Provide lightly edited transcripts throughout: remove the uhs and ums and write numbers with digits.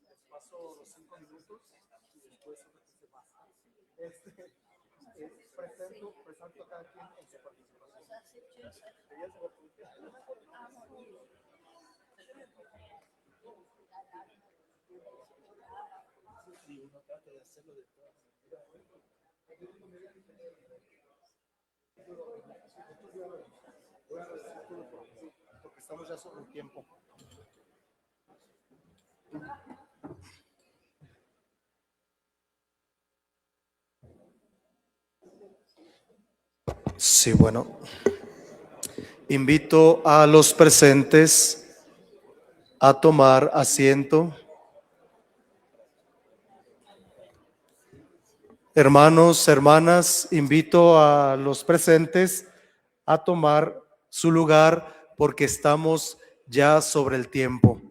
Les paso los 5 minutos y después se pasa. Presento a cada quien en su participación. Sí, uno trata de hacerlo de todas maneras. Voy a revisar todo porque estamos ya sobre el tiempo. Sí, bueno. Invito a los presentes a tomar asiento. Hermanos, hermanas, invito a los presentes a tomar su lugar porque estamos ya sobre el tiempo.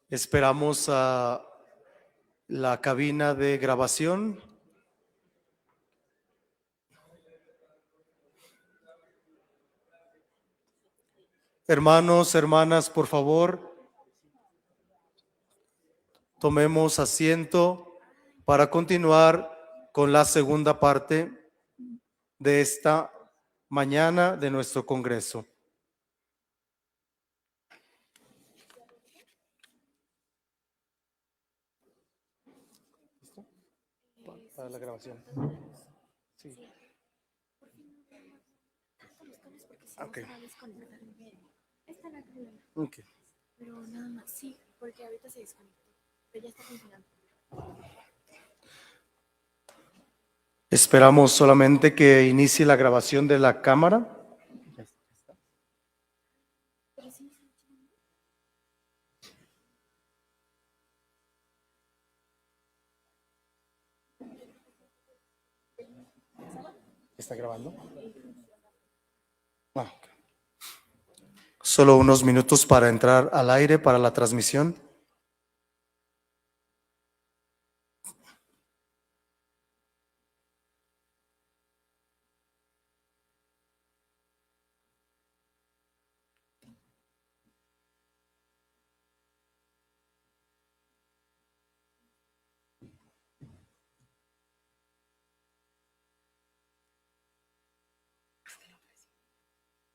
Esperamos a la cabina de grabación. Hermanos, hermanas, por favor, tomemos asiento para continuar con la segunda parte de esta mañana de nuestro congreso. Para la grabación. Sí. Ok. Okay. Pero nada más, sí, porque ahorita se desconectó, pero ya está funcionando. Esperamos solamente que inicie la grabación de la cámara. Pero sí, ¿Está grabando? Ah, okay. Solo unos minutos para entrar al aire para la transmisión.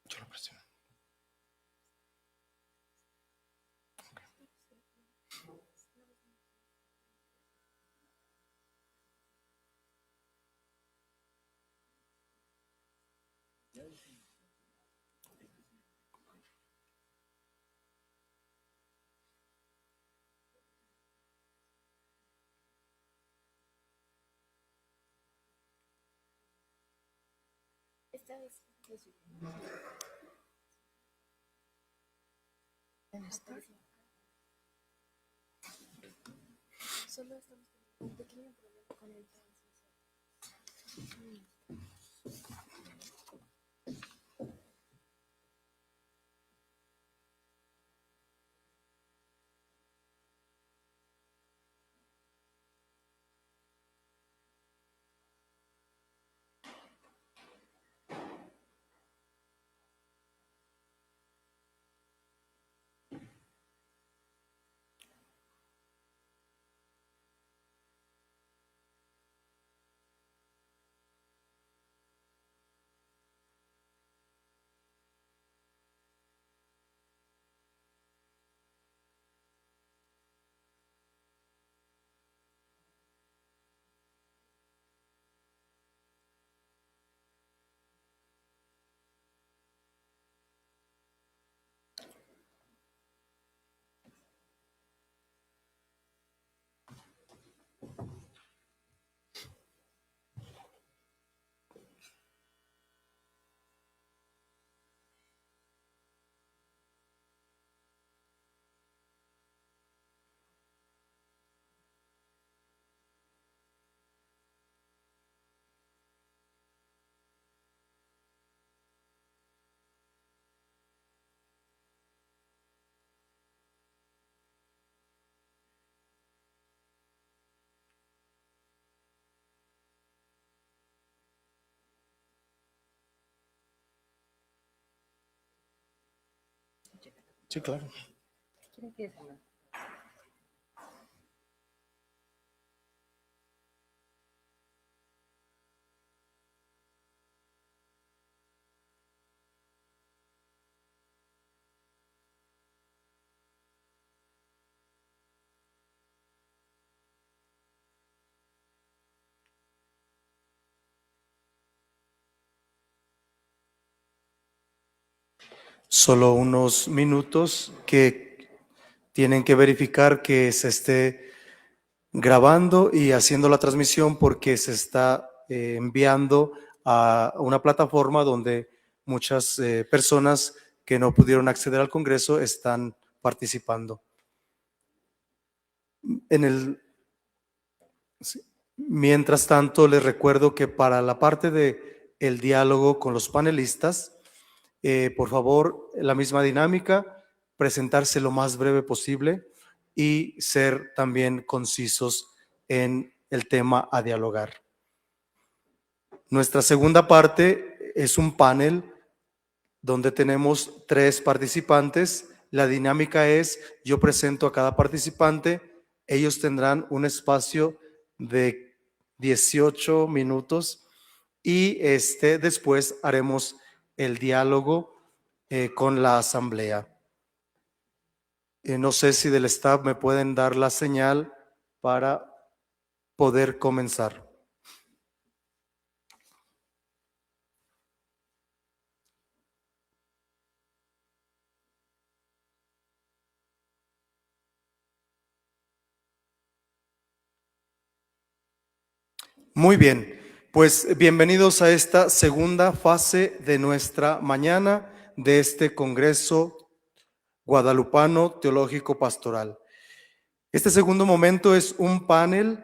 Yo lo presiono. esta vez. ¿En esta? Solo estamos teniendo un pequeño problema con el transmisor. Sí, claro. Solo unos minutos que tienen que verificar que se esté grabando y haciendo la transmisión porque se está enviando a una plataforma donde muchas personas que no pudieron acceder al Congreso están participando. Mientras tanto, les recuerdo que para la parte de el diálogo con los panelistas, por favor, la misma dinámica, presentarse lo más breve posible y ser también concisos en el tema a dialogar. Nuestra segunda parte es un panel donde tenemos 3 participantes. La dinámica es, yo presento a cada participante, ellos tendrán un espacio de 18 minutos y después haremos el diálogo con la asamblea. No sé si del staff me pueden dar la señal para poder comenzar. Muy bien, pues bienvenidos a esta segunda fase de nuestra mañana de este Congreso Guadalupano Teológico Pastoral. Este segundo momento es un panel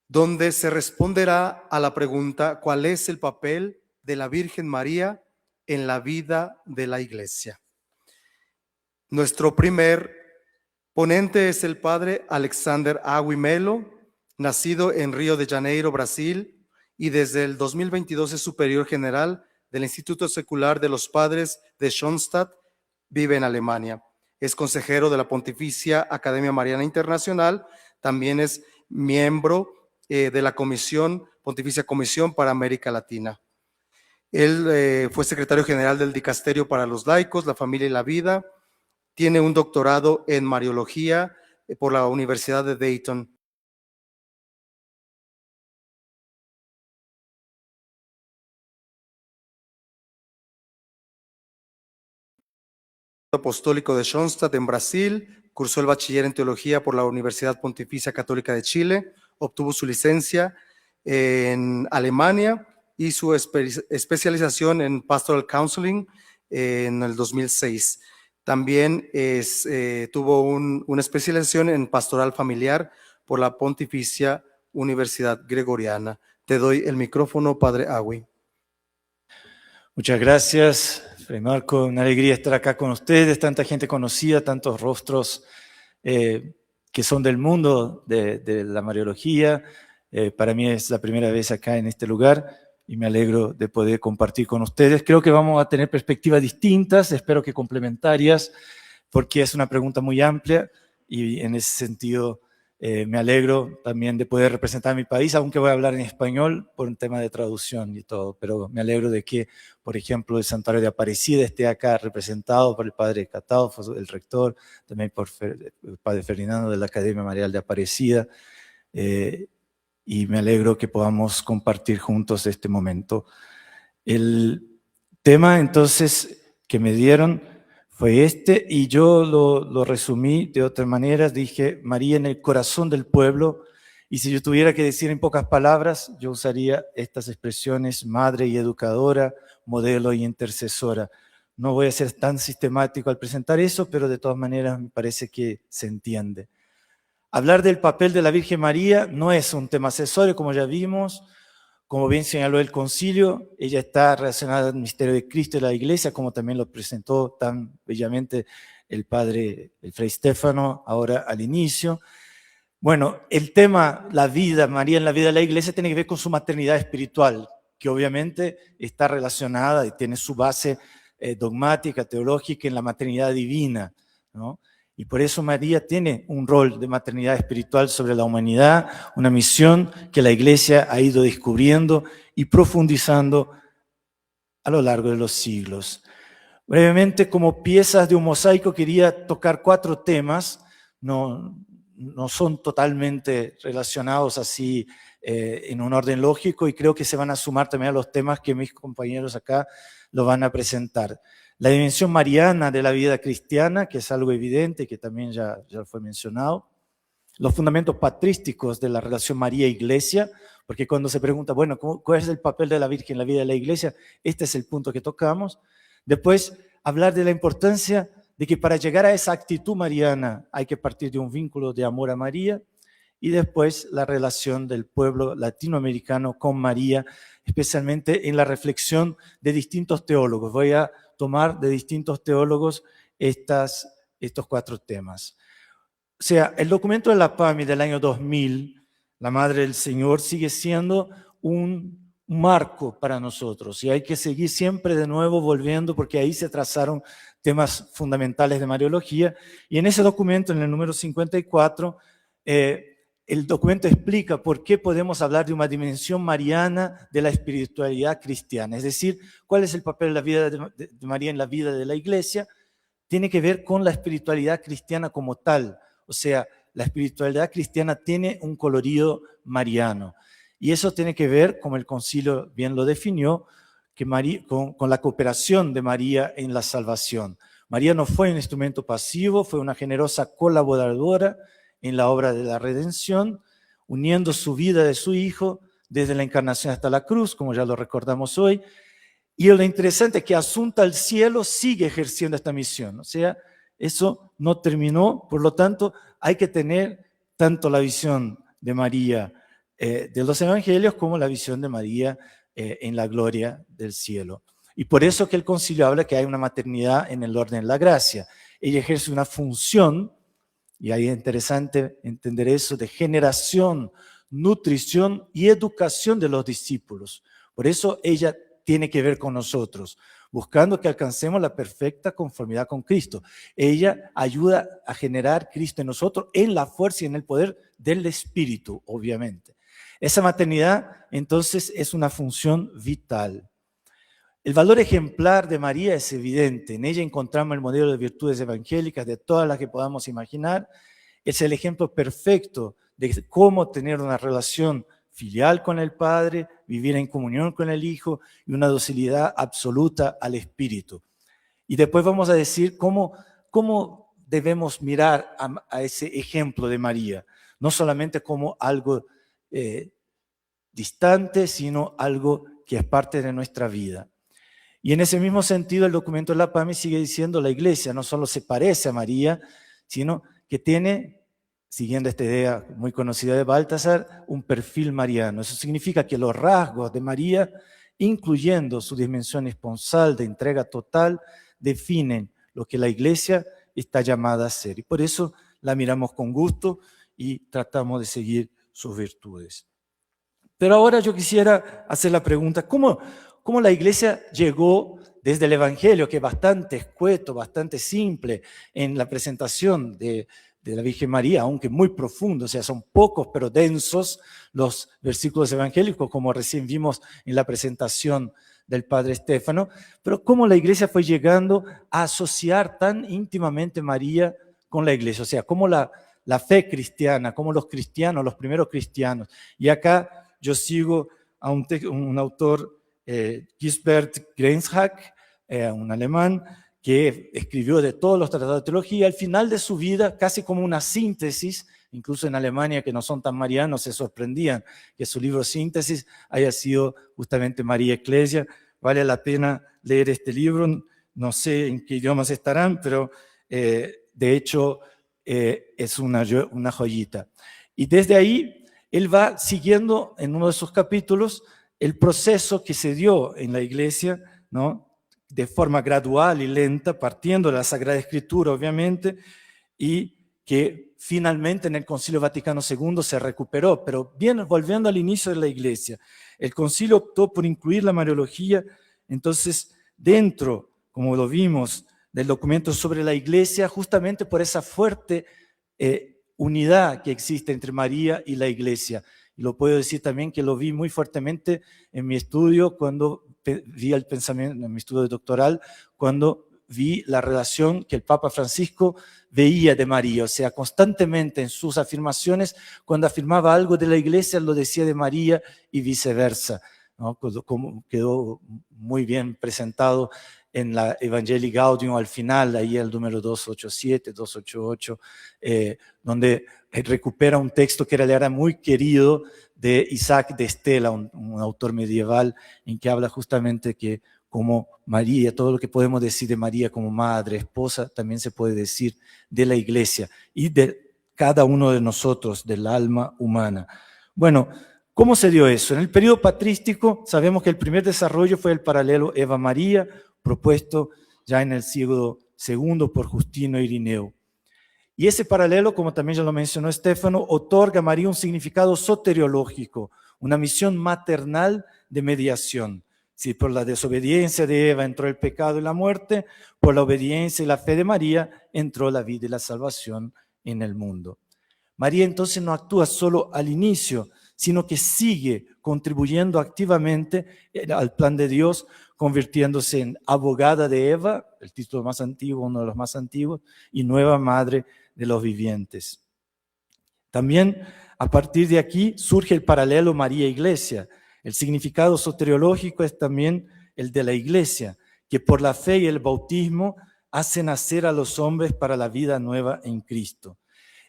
donde se responderá a la pregunta: ¿cuál es el papel de la Virgen María en la vida de la Iglesia? Nuestro primer ponente es el padre Alexander Agui Melo, nacido en Río de Janeiro, Brasil, y desde el 2022 es superior general del Instituto Secular de los Padres de Schoenstatt, vive en Alemania. Es consejero de la Pontificia Academia Mariana Internacional, también es miembro de la Pontificia Comisión para América Latina. Él fue secretario general del Dicasterio para los Laicos, la Familia y la Vida. Tiene un doctorado en Mariología por la Universidad de Dayton. Apostólico de Schoenstatt en Brasil, cursó el bachiller en teología por la Universidad Pontificia Católica de Chile, obtuvo su licencia en Alemania y su especialización en Pastoral Counseling en el 2006. También tuvo una especialización en Pastoral Familiar por la Pontificia Universidad Gregoriana. Te doy el micrófono, Padre Agui. Muchas gracias, Fray Marco. Una alegría estar acá con ustedes, tanta gente conocida, tantos rostros que son del mundo de la Mariología. Para mí es la primera vez acá en este lugar y me alegro de poder compartir con ustedes. Creo que vamos a tener perspectivas distintas, espero que complementarias, porque es una pregunta muy amplia y en ese sentido me alegro también de poder representar a mi país, aunque voy a hablar en español por un tema de traducción y todo, pero me alegro de que, por ejemplo, el Santuario de Aparecida esté acá representado por el padre Catalfo, el rector, también por el padre Ferdinando de la Academia Marial de Aparecida, y me alegro que podamos compartir juntos este momento. El tema entonces que me dieron fue y yo lo resumí de otra manera. Dije María en el corazón del pueblo, y si yo tuviera que decir en pocas palabras, yo usaría estas expresiones: madre y educadora, modelo y intercesora. No voy a ser tan sistemático al presentar eso, pero de todas maneras me parece que se entiende. Hablar del papel de la Virgen María no es un tema accesorio, como ya vimos. Como bien señaló el concilio, ella está relacionada al misterio de Cristo y la Iglesia, como también lo presentó tan bellamente el padre, el Fray Stefano, ahora al inicio. Bueno, el tema, la vida, María en la vida de la Iglesia, tiene que ver con su maternidad espiritual, que obviamente está relacionada y tiene su base dogmática, teológica en la maternidad divina, ¿no? Y por eso María tiene un rol de maternidad espiritual sobre la humanidad, una misión que la Iglesia ha ido descubriendo y profundizando a lo largo de los siglos. Brevemente, como piezas de un mosaico, quería tocar 4 temas, no son totalmente relacionados así en un orden lógico, y creo que se van a sumar también a los temas que mis compañeros acá lo van a presentar. La dimensión mariana de la vida cristiana, que es algo evidente, que también ya fue mencionado. Los fundamentos patrísticos de la relación María-Iglesia, porque cuando se pregunta, bueno, ¿cuál es el papel de la Virgen en la vida de la Iglesia? Este es el punto que tocamos. Después, hablar de la importancia de que para llegar a esa actitud mariana hay que partir de un vínculo de amor a María. Y después, la relación del pueblo latinoamericano con María, especialmente en la reflexión de distintos teólogos. Voy a tomar de distintos teólogos estos 4 temas. O sea, el documento de la PAMI del año 2000, la Madre del Señor, sigue siendo un marco para nosotros, y hay que seguir siempre de nuevo volviendo, porque ahí se trazaron temas fundamentales de Mariología, y en ese documento, en el número 54, el documento explica por qué podemos hablar de una dimensión mariana de la espiritualidad cristiana, es decir, cuál es el papel de la vida de María en la vida de la Iglesia. Tiene que ver con la espiritualidad cristiana como tal, o sea, la espiritualidad cristiana tiene un colorido mariano. Y eso tiene que ver, como el concilio bien lo definió, que con la cooperación de María en la salvación. María no fue un instrumento pasivo, fue una generosa colaboradora en la obra de la redención, uniendo su vida de su Hijo desde la encarnación hasta la cruz, como ya lo recordamos hoy. Y lo interesante es que asunta al cielo sigue ejerciendo esta misión. O sea, eso no terminó, por lo tanto, hay que tener tanto la visión de María de los evangelios como la visión de María en la gloria del cielo. Y por eso que el concilio habla que hay una maternidad en el orden de la gracia. Ella ejerce una función, y ahí es interesante entender eso, de generación, nutrición y educación de los discípulos. Por eso ella tiene que ver con nosotros, buscando que alcancemos la perfecta conformidad con Cristo. Ella ayuda a generar Cristo en nosotros en la fuerza y en el poder del Espíritu, obviamente. Esa maternidad, entonces, es una función vital. El valor ejemplar de María es evidente. En ella encontramos el modelo de virtudes evangélicas de todas las que podamos imaginar. Es el ejemplo perfecto de cómo tener una relación filial con el Padre, vivir en comunión con el Hijo y una docilidad absoluta al Espíritu. Y después vamos a decir cómo debemos mirar a ese ejemplo de María, no solamente como algo distante, sino algo que es parte de nuestra vida. Y en ese mismo sentido, el documento de la PAMI sigue diciendo la Iglesia no solo se parece a María, sino que tiene, siguiendo esta idea muy conocida de Baltasar, un perfil mariano. Eso significa que los rasgos de María, incluyendo su dimensión esponsal de entrega total, definen lo que la Iglesia está llamada a ser. Y por eso la miramos con gusto y tratamos de seguir sus virtudes. Pero ahora yo quisiera hacer la pregunta, ¿cómo la Iglesia llegó desde el Evangelio, que es bastante escueto, bastante simple en la presentación de la Virgen María, aunque muy profundo, o sea, son pocos pero densos los versículos evangélicos, como recién vimos en la presentación del Padre Estéfano, pero cómo la Iglesia fue llegando a asociar tan íntimamente María con la Iglesia, o sea, cómo la fe cristiana, cómo los cristianos, los primeros cristianos, y acá yo sigo a un autor, Gisbert Grenzhack, un alemán, que escribió de todos los tratados de teología, al final de su vida, casi como una síntesis, incluso en Alemania, que no son tan marianos, se sorprendían que su libro Síntesis haya sido justamente María Ecclesia. Vale la pena leer este libro, no sé en qué idiomas estarán, pero de hecho es una joyita. Y desde ahí, él va siguiendo en uno de sus capítulos el proceso que se dio en la Iglesia, ¿no?, de forma gradual y lenta, partiendo de la Sagrada Escritura, obviamente, y que finalmente en el Concilio Vaticano II se recuperó. Pero bien, volviendo al inicio de la Iglesia, el concilio optó por incluir la Mariología, entonces, dentro, como lo vimos, del documento sobre la Iglesia, justamente por esa fuerte unidad que existe entre María y la Iglesia. Y lo puedo decir también que lo vi muy fuertemente en mi estudio, cuando vi el pensamiento, en mi estudio doctoral, cuando vi la relación que el Papa Francisco veía de María. O sea, constantemente en sus afirmaciones, cuando afirmaba algo de la Iglesia, lo decía de María y viceversa, ¿no? Como quedó muy bien presentado en la Evangelii Gaudium al final, ahí el número 287, 288, donde recupera un texto que le era muy querido de Isaac de Estela, un autor medieval, en que habla justamente que como María, todo lo que podemos decir de María como madre, esposa, también se puede decir de la Iglesia y de cada uno de nosotros, del alma humana. Bueno, ¿cómo se dio eso? En el periodo patrístico sabemos que el primer desarrollo fue el paralelo Eva-María, propuesto ya en el siglo II por Justino Irineo. Y ese paralelo, como también ya lo mencionó Stefano, otorga a María un significado soteriológico, una misión maternal de mediación. Si por la desobediencia de Eva entró el pecado y la muerte, por la obediencia y la fe de María entró la vida y la salvación en el mundo. María entonces no actúa solo al inicio, sino que sigue contribuyendo activamente al plan de Dios, convirtiéndose en abogada de Eva, el título más antiguo, uno de los más antiguos, y nueva madre de los vivientes. También a partir de aquí surge el paralelo María-Iglesia. El significado soteriológico es también el de la Iglesia, que por la fe y el bautismo hace nacer a los hombres para la vida nueva en Cristo.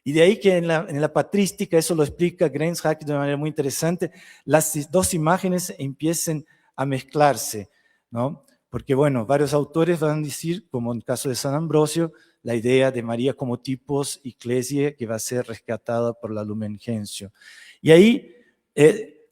Y de ahí que en la patrística, eso lo explica Grenzhack de una manera muy interesante, las dos imágenes empiecen a mezclarse, ¿no? Porque, bueno, varios autores van a decir, como en el caso de San Ambrosio, la idea de María como tipos ecclesiae que va a ser rescatada por la Lumen Gentium. Y ahí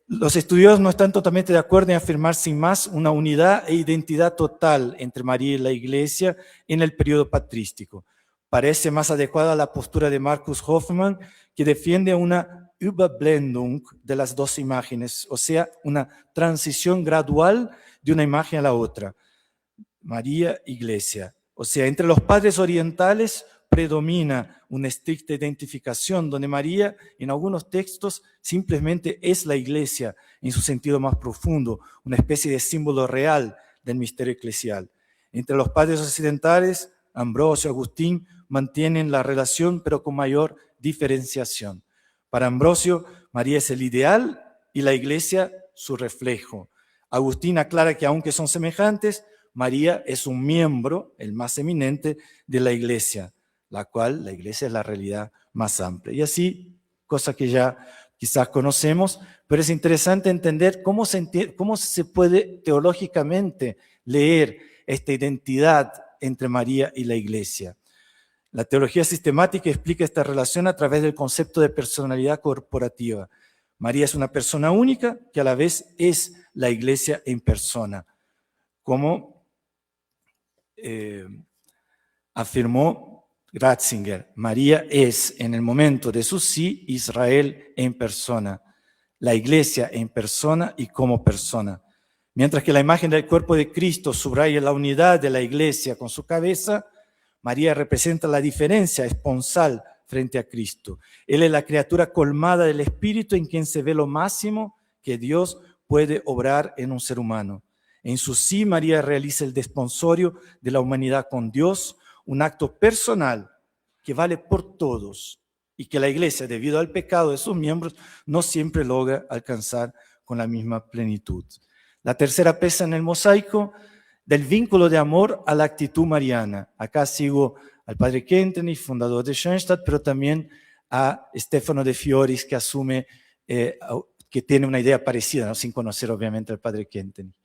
los estudiosos no están totalmente de acuerdo en afirmar sin más una unidad e identidad total entre María y la Iglesia en el periodo patrístico. Parece más adecuada la postura de Markus Hoffmann, que defiende una Überblendung de las dos imágenes, o sea, una transición gradual de una imagen a la otra. María, Iglesia. O sea, entre los padres orientales predomina una estricta identificación, donde María, en algunos textos, simplemente es la Iglesia en su sentido más profundo, una especie de símbolo real del misterio eclesial. Entre los padres occidentales, Ambrosio, Agustín, mantienen la relación, pero con mayor diferenciación. Para Ambrosio, María es el ideal y la Iglesia su reflejo. Agustín aclara que aunque son semejantes, María es un miembro, el más eminente, de la Iglesia, la cual la Iglesia es la realidad más amplia. Y así, cosa que ya quizás conocemos, pero es interesante entender cómo se puede teológicamente leer esta identidad entre María y la Iglesia. La teología sistemática explica esta relación a través del concepto de personalidad corporativa. María es una persona única que a la vez es la Iglesia en persona, como afirmó Ratzinger. María es, en el momento de su sí, Israel en persona, la Iglesia en persona y como persona. Mientras que la imagen del cuerpo de Cristo subraya la unidad de la Iglesia con su cabeza, María representa la diferencia esponsal frente a Cristo. Él es la criatura colmada del Espíritu en quien se ve lo máximo que Dios puede obrar en un ser humano. En su sí, María realiza el desponsorio de la humanidad con Dios, un acto personal que vale por todos y que la Iglesia, debido al pecado de sus miembros, no siempre logra alcanzar con la misma plenitud. La tercera pieza en el mosaico, del vínculo de amor a la actitud mariana. Acá sigo al padre Kentenich, fundador de Schoenstatt, pero también a Stefano de Fioris, que asume, que tiene una idea parecida, ¿no? Sin conocer obviamente al padre Kentenich.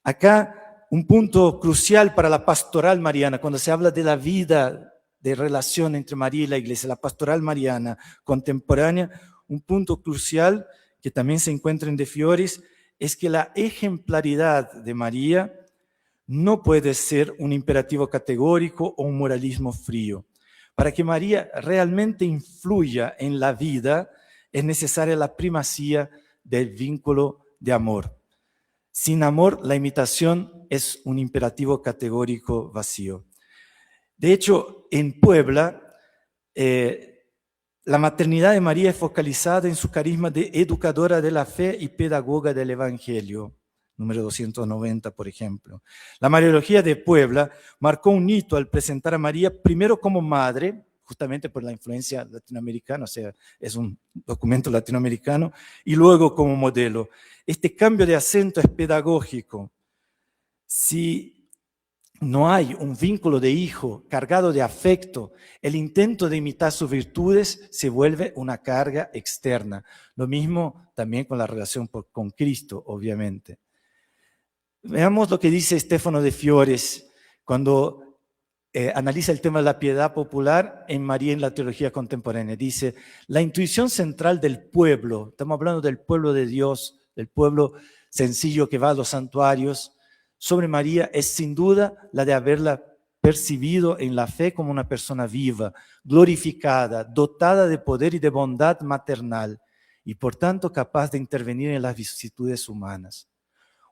Acá un punto crucial para la pastoral mariana, cuando se habla de la vida de relación entre María y la Iglesia, la pastoral mariana contemporánea, un punto crucial que también se encuentra en De Fioris, es que la ejemplaridad de María no puede ser un imperativo categórico o un moralismo frío. Para que María realmente influya en la vida, es necesaria la primacía del vínculo de amor. Sin amor, la imitación es un imperativo categórico vacío. De hecho, en Puebla, la maternidad de María es focalizada en su carisma de educadora de la fe y pedagoga del Evangelio, número 290, por ejemplo. La Mariología de Puebla marcó un hito al presentar a María primero como madre, justamente por la influencia latinoamericana, o sea, es un documento latinoamericano, y luego como modelo. Este cambio de acento es pedagógico. Si no hay un vínculo de hijo cargado de afecto, el intento de imitar sus virtudes se vuelve una carga externa. Lo mismo también con la relación con Cristo, obviamente. Veamos lo que dice Stefano de Fiores cuando analiza el tema de la piedad popular en María en la teología contemporánea. Dice, la intuición central del pueblo, estamos hablando del pueblo de Dios, del pueblo sencillo que va a los santuarios, sobre María es sin duda la de haberla percibido en la fe como una persona viva, glorificada, dotada de poder y de bondad maternal, y por tanto capaz de intervenir en las vicisitudes humanas.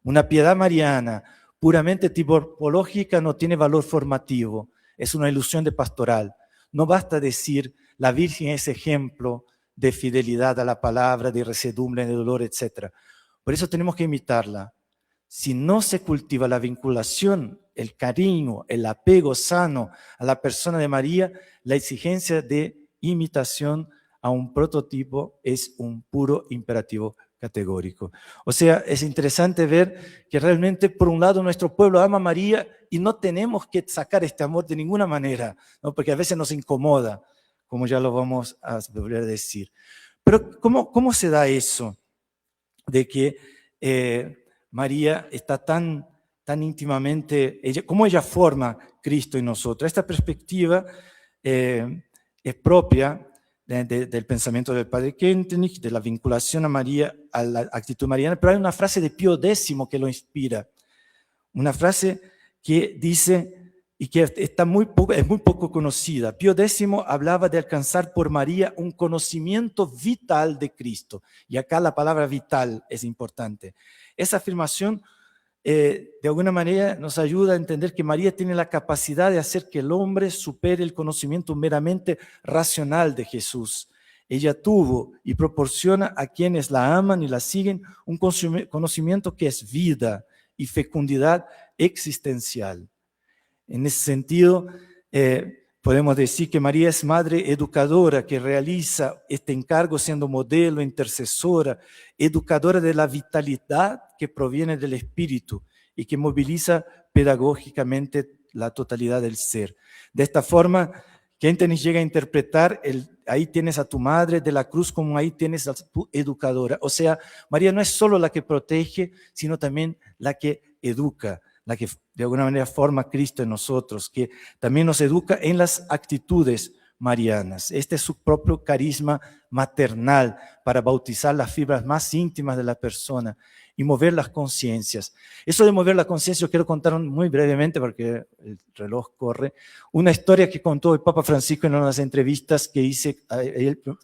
Una piedad mariana puramente tipológica no tiene valor formativo, es una ilusión de pastoral. No basta decir, la Virgen es ejemplo de fidelidad a la palabra, de resedumbre, de dolor, etc. Por eso tenemos que imitarla. Si no se cultiva la vinculación, el cariño, el apego sano a la persona de María, la exigencia de imitación a un prototipo es un puro imperativo categórico. O sea, es interesante ver que realmente, por un lado, nuestro pueblo ama a María y no tenemos que sacar este amor de ninguna manera, ¿no? Porque a veces nos incomoda, como ya lo vamos a volver a decir. Pero ¿cómo se da eso de que María está tan íntimamente, cómo ella forma Cristo en nosotros? Esta perspectiva es propia del pensamiento del padre Kentenich, de la vinculación a María, a la actitud mariana, pero hay una frase de Pío X que lo inspira, una frase que dice, y que es muy poco conocida. Pío X hablaba de alcanzar por María un conocimiento vital de Cristo, y acá la palabra vital es importante. Esa afirmación de alguna manera nos ayuda a entender que María tiene la capacidad de hacer que el hombre supere el conocimiento meramente racional de Jesús. Ella tuvo y proporciona a quienes la aman y la siguen un conocimiento que es vida y fecundidad existencial. En ese sentido, podemos decir que María es madre educadora que realiza este encargo siendo modelo, intercesora, educadora de la vitalidad que proviene del espíritu y que moviliza pedagógicamente la totalidad del ser. De esta forma, Kentenich llega a interpretar ahí tienes a tu madre de la cruz como ahí tienes a tu educadora. O sea, María no es solo la que protege, sino también la que educa, la que de alguna manera forma a Cristo en nosotros, que también nos educa en las actitudes marianas. Este es su propio carisma maternal para bautizar las fibras más íntimas de la persona y mover las conciencias. Eso de mover la conciencia, yo quiero contar muy brevemente, porque el reloj corre, una historia que contó el Papa Francisco en unas entrevistas que hice,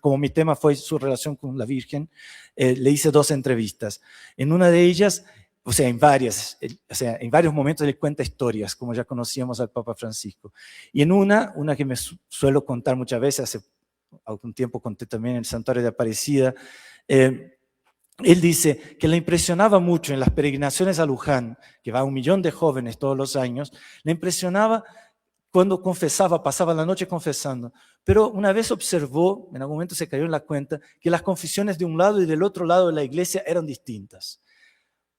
como mi tema fue su relación con la Virgen, le hice 2 entrevistas. En una de ellas, en varios momentos le cuenta historias, como ya conocíamos al Papa Francisco. Y en una que me suelo contar muchas veces, hace algún tiempo conté también en el Santuario de Aparecida, él dice que le impresionaba mucho en las peregrinaciones a Luján, que va 1 millón de jóvenes todos los años, le impresionaba cuando confesaba, pasaba la noche confesando, pero una vez observó, en algún momento se cayó en la cuenta, que las confesiones de un lado y del otro lado de la iglesia eran distintas.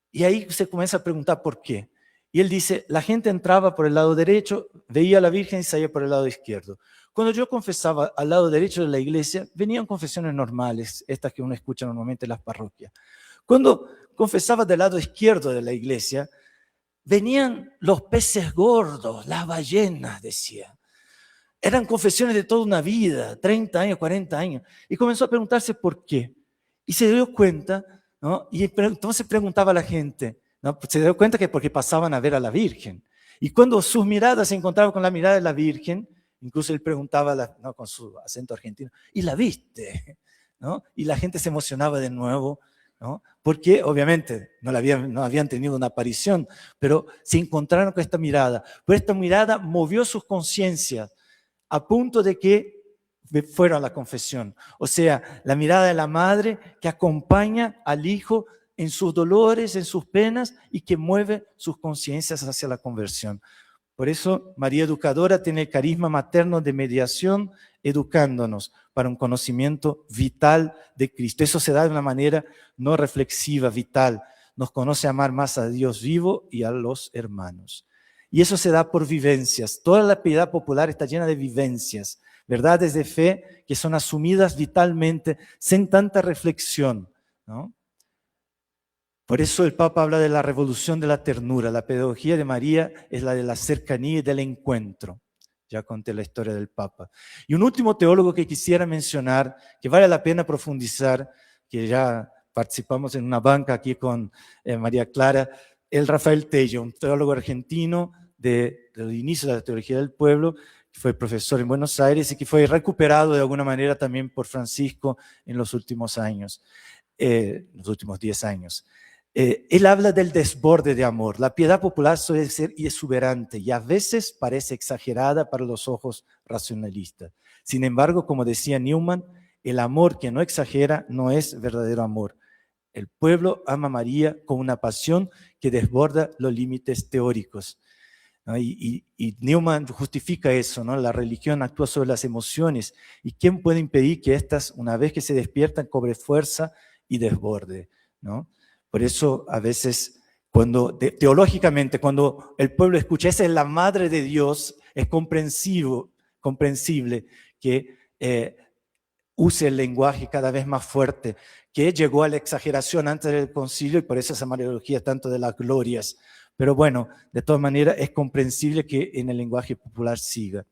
Y ahí se comienza a preguntar por qué. Y él dice, la gente entraba por el lado derecho, veía a la Virgen y salía por el lado izquierdo. Cuando yo confesaba al lado derecho de la iglesia, venían confesiones normales, estas que uno escucha normalmente en las parroquias. Cuando confesaba del lado izquierdo de la iglesia, venían los peces gordos, las ballenas, decía. Eran confesiones de toda una vida, 30 años, 40 años. Y comenzó a preguntarse por qué. Y se dio cuenta, ¿no? Y entonces preguntaba a la gente, ¿no? Se dio cuenta que porque pasaban a ver a la Virgen. Y cuando sus miradas se encontraban con la mirada de la Virgen, incluso él preguntaba, ¿no? Con su acento argentino, ¿y la viste? ¿No? Y la gente se emocionaba de nuevo, ¿no? Porque obviamente no habían tenido una aparición, pero se encontraron con esta mirada. Pero esta mirada movió sus conciencias a punto de que fueron a la confesión. O sea, la mirada de la madre que acompaña al hijo en sus dolores, en sus penas y que mueve sus conciencias hacia la conversión. Por eso María Educadora tiene el carisma materno de mediación, educándonos para un conocimiento vital de Cristo. Eso se da de una manera no reflexiva, vital. Nos conoce amar más a Dios vivo y a los hermanos. Y eso se da por vivencias. Toda la piedad popular está llena de vivencias, verdades de fe que son asumidas vitalmente sin tanta reflexión, ¿no? Por eso el Papa habla de la revolución de la ternura. La pedagogía de María es la de la cercanía y del encuentro. Ya conté la historia del Papa. Y un último teólogo que quisiera mencionar, que vale la pena profundizar, que ya participamos en una banca aquí con María Clara, el Rafael Tello, un teólogo argentino del inicio de la teología del pueblo, que fue profesor en Buenos Aires y que fue recuperado de alguna manera también por Francisco en los últimos años, los últimos 10 años. Él habla del desborde de amor. La piedad popular suele ser exuberante y a veces parece exagerada para los ojos racionalistas. Sin embargo, como decía Newman, el amor que no exagera no es verdadero amor. El pueblo ama a María con una pasión que desborda los límites teóricos, ¿no? Y Newman justifica eso, ¿no? La religión actúa sobre las emociones. ¿Y quién puede impedir que éstas, una vez que se despiertan, cobre fuerza y desborde, ¿no? Por eso a veces, teológicamente, cuando el pueblo escucha, esa es la madre de Dios, es comprensible que use el lenguaje cada vez más fuerte, que llegó a la exageración antes del concilio y por eso esa mariología tanto de las glorias. Pero bueno, de todas maneras es comprensible que en el lenguaje popular siga.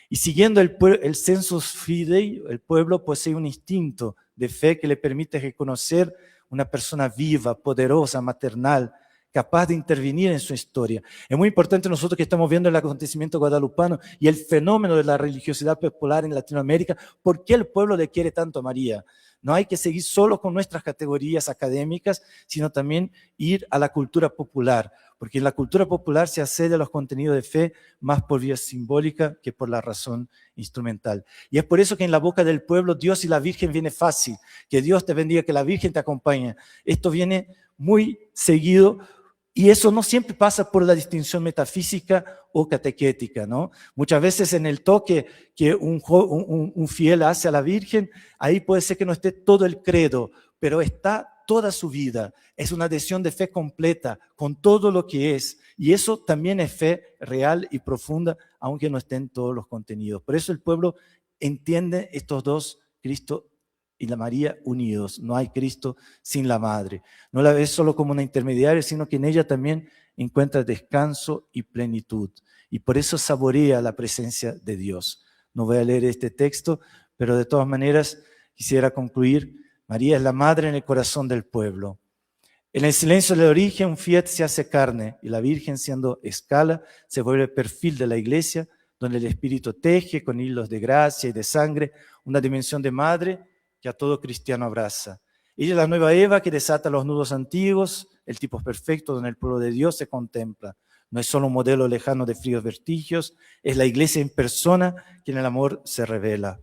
Y siguiendo el sensus fidei, el pueblo posee un instinto de fe que le permite reconocer una persona viva, poderosa, maternal, capaz de intervenir en su historia. Es muy importante nosotros que estamos viendo el acontecimiento guadalupano y el fenómeno de la religiosidad popular en Latinoamérica, ¿por qué el pueblo le quiere tanto a María? No hay que seguir solo con nuestras categorías académicas, sino también ir a la cultura popular, porque en la cultura popular se accede a los contenidos de fe más por vía simbólica que por la razón instrumental. Y es por eso que en la boca del pueblo Dios y la Virgen viene fácil, que Dios te bendiga, que la Virgen te acompañe. Esto viene muy seguido y eso no siempre pasa por la distinción metafísica o catequética, ¿no? Muchas veces en el toque que un fiel hace a la Virgen, ahí puede ser que no esté todo el credo, pero está toda su vida. Es una adhesión de fe completa con todo lo que es. Y eso también es fe real y profunda, aunque no estén todos los contenidos. Por eso el pueblo entiende estos dos, Cristo y la María, unidos. No hay Cristo sin la Madre. No la ve solo como una intermediaria, sino que en ella también encuentra descanso y plenitud. Y por eso saborea la presencia de Dios. No voy a leer este texto, pero de todas maneras quisiera concluir. María es la madre en el corazón del pueblo. En el silencio del origen, un fiat se hace carne y la Virgen, siendo escala, se vuelve perfil de la iglesia, donde el Espíritu teje con hilos de gracia y de sangre una dimensión de madre que a todo cristiano abraza. Ella es la nueva Eva que desata los nudos antiguos, el tipo perfecto donde el pueblo de Dios se contempla. No es solo un modelo lejano de fríos vestigios, es la iglesia en persona que en el amor se revela.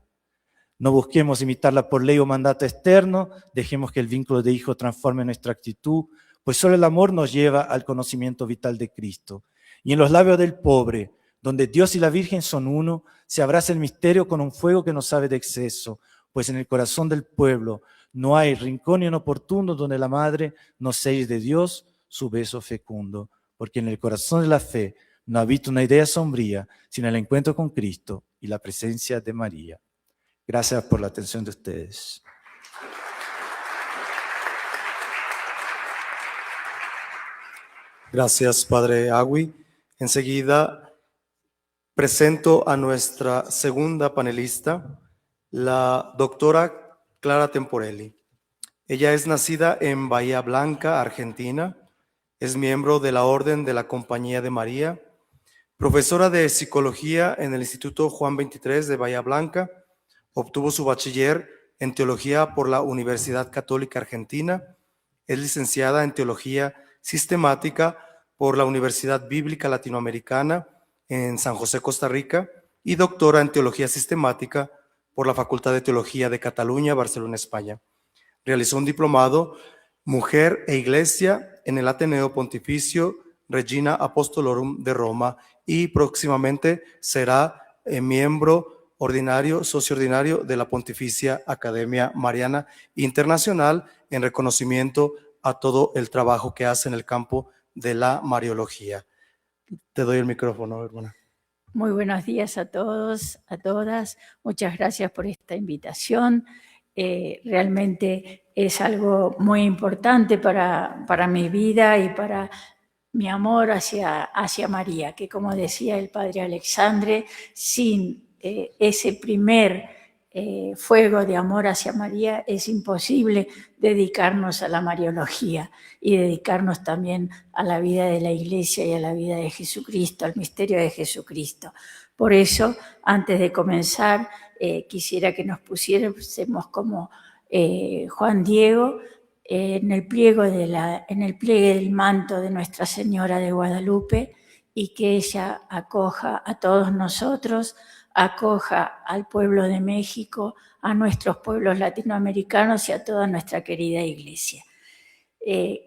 No busquemos imitarla por ley o mandato externo, dejemos que el vínculo de hijo transforme nuestra actitud, pues solo el amor nos lleva al conocimiento vital de Cristo. Y en los labios del pobre, donde Dios y la Virgen son uno, se abraza el misterio con un fuego que no sabe de exceso, pues en el corazón del pueblo no hay rincón inoportuno donde la madre no selle de Dios su beso fecundo, porque en el corazón de la fe no habita una idea sombría, sino el encuentro con Cristo y la presencia de María. Gracias por la atención de ustedes. Gracias, Padre Agui. Enseguida presento a nuestra segunda panelista, la doctora Clara Temporelli. Ella es nacida en Bahía Blanca, Argentina. Es miembro de la Orden de la Compañía de María, profesora de Psicología en el Instituto Juan 23 de Bahía Blanca. Obtuvo su bachiller en Teología por la Universidad Católica Argentina Es licenciada en Teología Sistemática por la Universidad Bíblica Latinoamericana en San José, Costa Rica, y doctora en Teología Sistemática por la Facultad de Teología de Cataluña, Barcelona, España. Realizó un diplomado Mujer e Iglesia en el Ateneo Pontificio Regina Apostolorum de Roma y próximamente será miembro ordinario, socio ordinario de la Pontificia Academia Mariana Internacional en reconocimiento a todo el trabajo que hace en el campo de la Mariología. Te doy el micrófono, hermana. Muy buenos días a todos, a todas. Muchas gracias por esta invitación. Realmente es algo muy importante para mi vida y para mi amor hacia María, que como decía el padre Alexandre, sin ese primer fuego de amor hacia María es imposible dedicarnos a la Mariología y dedicarnos también a la vida de la Iglesia y a la vida de Jesucristo, al misterio de Jesucristo. Por eso, antes de comenzar, quisiera que nos pusiésemos como Juan Diego en el pliegue del manto de Nuestra Señora de Guadalupe, y que ella acoja a todos nosotros, acoja al pueblo de México, a nuestros pueblos latinoamericanos y a toda nuestra querida Iglesia.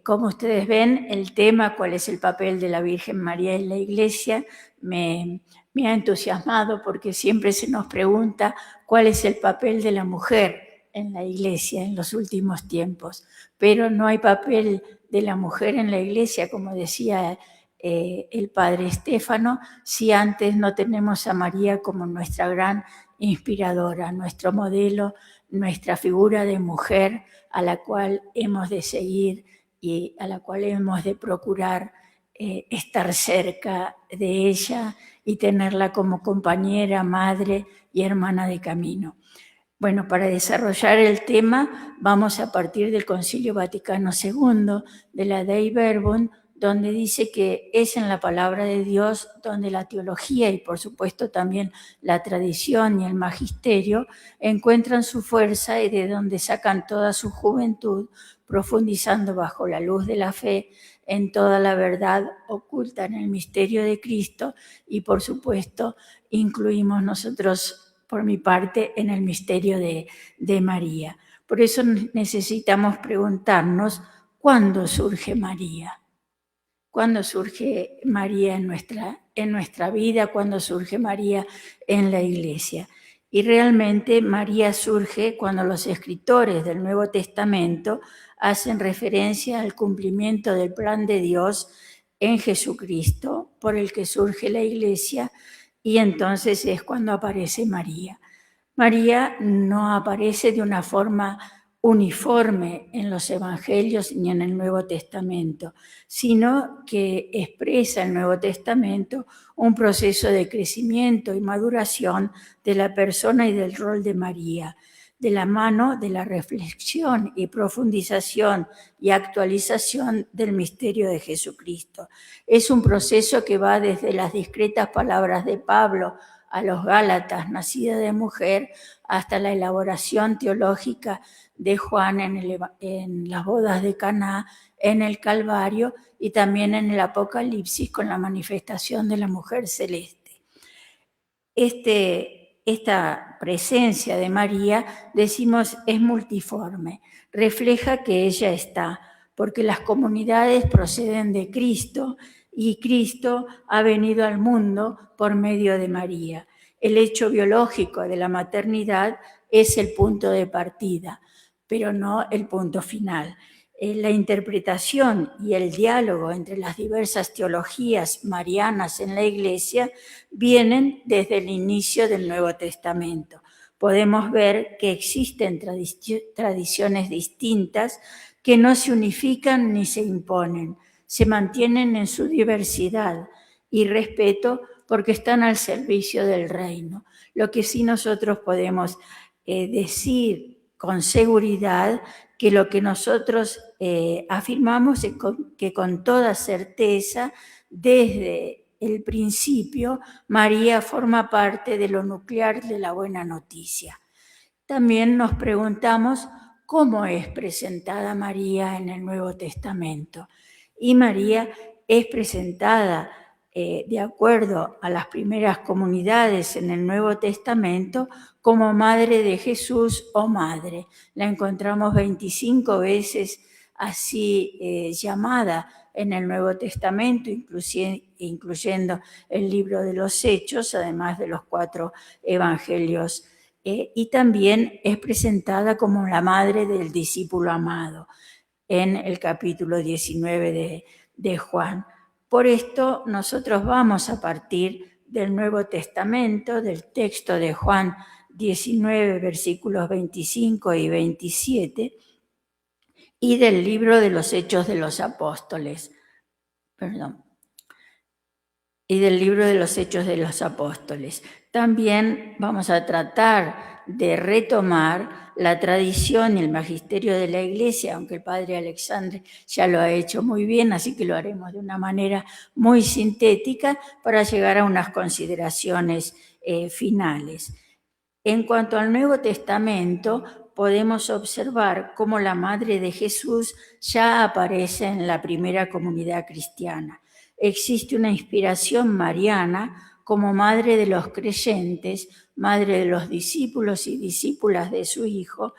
Como ustedes ven, el tema, cuál es el papel de la Virgen María en la Iglesia, me ha entusiasmado, porque siempre se nos pregunta cuál es el papel de la mujer en la Iglesia en los últimos tiempos, pero no hay papel de la mujer en la Iglesia, como decía el padre Estéfano, si antes no tenemos a María como nuestra gran inspiradora, nuestro modelo, nuestra figura de mujer a la cual hemos de seguir y a la cual hemos de procurar estar cerca de ella y tenerla como compañera, madre y hermana de camino. Bueno, para desarrollar el tema vamos a partir del Concilio Vaticano II, de la Dei Verbum, donde dice que es en la palabra de Dios donde la teología y por supuesto también la tradición y el magisterio encuentran su fuerza y de donde sacan toda su juventud, profundizando bajo la luz de la fe en toda la verdad oculta en el misterio de Cristo, y por supuesto incluimos nosotros, por mi parte, en el misterio de María. Por eso necesitamos preguntarnos, ¿cuándo surge María? ¿Cuándo surge María en nuestra vida? ¿Cuándo surge María en la Iglesia? Y realmente María surge cuando los escritores del Nuevo Testamento hacen referencia al cumplimiento del plan de Dios en Jesucristo, por el que surge la Iglesia, y entonces es cuando aparece María. María no aparece de una forma uniforme en los Evangelios ni en el Nuevo Testamento, sino que expresa el Nuevo Testamento un proceso de crecimiento y maduración de la persona y del rol de María, de la mano de la reflexión y profundización y actualización del misterio de Jesucristo. Es un proceso que va desde las discretas palabras de Pablo a los Gálatas, nacida de mujer, hasta la elaboración teológica de Juan en las bodas de Caná, en el Calvario y también en el Apocalipsis con la manifestación de la mujer celeste. Esta presencia de María, decimos, es multiforme, refleja que ella está, porque las comunidades proceden de Cristo y Cristo ha venido al mundo por medio de María. El hecho biológico de la maternidad es el punto de partida, pero no el punto final. La interpretación y el diálogo entre las diversas teologías marianas en la Iglesia vienen desde el inicio del Nuevo Testamento. Podemos ver que existen tradiciones distintas que no se unifican ni se imponen, se mantienen en su diversidad y respeto porque están al servicio del reino. Lo que sí nosotros podemos decir con seguridad, que lo que nosotros afirmamos es que con toda certeza, desde el principio, María forma parte de lo nuclear de la buena noticia. También nos preguntamos cómo es presentada María en el Nuevo Testamento. Y María es presentada de acuerdo a las primeras comunidades en el Nuevo Testamento como Madre de Jesús o Madre. La encontramos 25 veces así llamada en el Nuevo Testamento, incluyendo el libro de los Hechos, además de los 4 evangelios. Y también es presentada como la madre del discípulo amado en el capítulo 19 de Juan. Por esto nosotros vamos a partir del Nuevo Testamento, del texto de Juan 19, versículos 25 y 27, y del libro de los Hechos de los Apóstoles. Y del libro de los Hechos de los Apóstoles. También vamos a tratar de retomar la tradición y el magisterio de la Iglesia, aunque el padre Alexandre ya lo ha hecho muy bien, así que lo haremos de una manera muy sintética para llegar a unas consideraciones finales. En cuanto al Nuevo Testamento, podemos observar cómo la Madre de Jesús ya aparece en la primera comunidad cristiana. Existe una inspiración mariana como madre de los creyentes, madre de los discípulos y discípulas de su Hijo,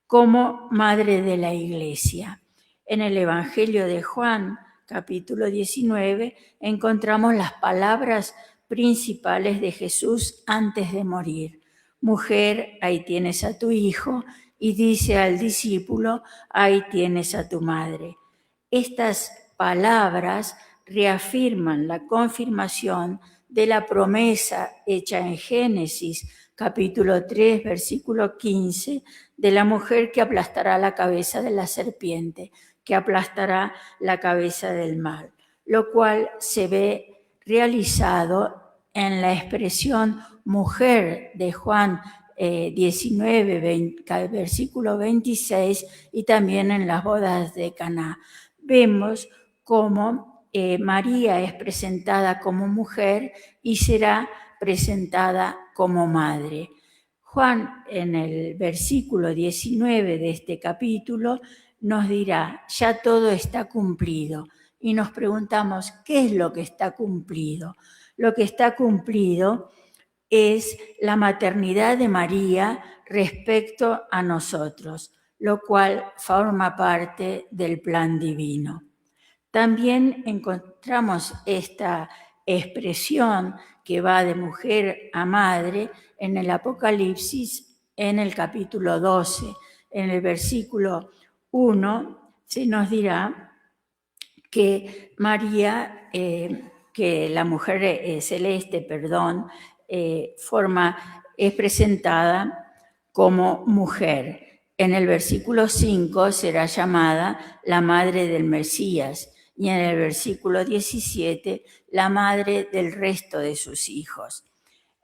como madre de la Iglesia. En el Evangelio de Juan, capítulo 19, encontramos las palabras principales de Jesús antes de morir. Mujer, ahí tienes a tu hijo, y dice al discípulo, ahí tienes a tu madre. Estas palabras reafirman la confirmación de la promesa hecha en Génesis, capítulo 3, versículo 15, de la mujer que aplastará la cabeza de la serpiente, que aplastará la cabeza del mal, lo cual se ve realizado en la expresión mujer de Juan 19, versículo 26, y también en las bodas de Caná. Vemos cómo María es presentada como mujer y será presentada como madre. Juan, en el versículo 19 de este capítulo, nos dirá, ya todo está cumplido. Y nos preguntamos, ¿qué es lo que está cumplido? Lo que está cumplido es la maternidad de María respecto a nosotros, lo cual forma parte del plan divino. También encontramos esta expresión que va de mujer a madre en el Apocalipsis, en el capítulo 12. En el versículo 1 se nos dirá que María, que la mujer celeste, es presentada como mujer. En el versículo 5 será llamada la madre del Mesías y en el versículo 17 la madre del resto de sus hijos.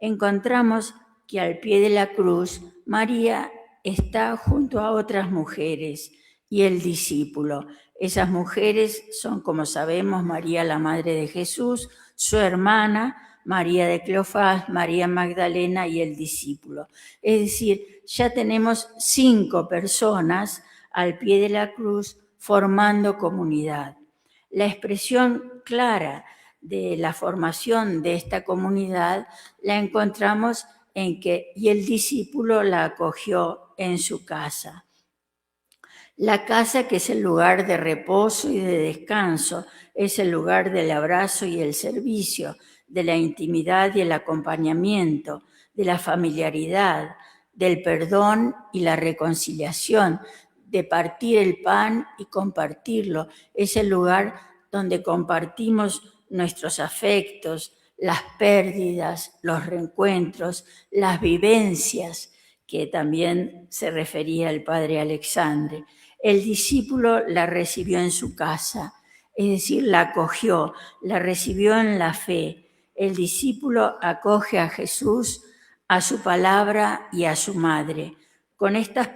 Encontramos que al pie de la cruz María está junto a otras mujeres y el discípulo. Esas mujeres son, como sabemos, María la madre de Jesús, su hermana, María de Cleofás, María Magdalena y el discípulo. Es decir, ya tenemos 5 personas al pie de la cruz formando comunidad. La expresión clara de la formación de esta comunidad la encontramos en que y el discípulo la acogió en su casa. La casa, que es el lugar de reposo y de descanso, es el lugar del abrazo y el servicio, de la intimidad y el acompañamiento, de la familiaridad, del perdón y la reconciliación, de partir el pan y compartirlo. Es el lugar donde compartimos nuestros afectos, las pérdidas, los reencuentros, las vivencias, que también se refería el padre Alexandre. El discípulo la recibió en su casa, es decir, la acogió, la recibió en la fe. El discípulo acoge a Jesús, a su palabra y a su madre. Con estas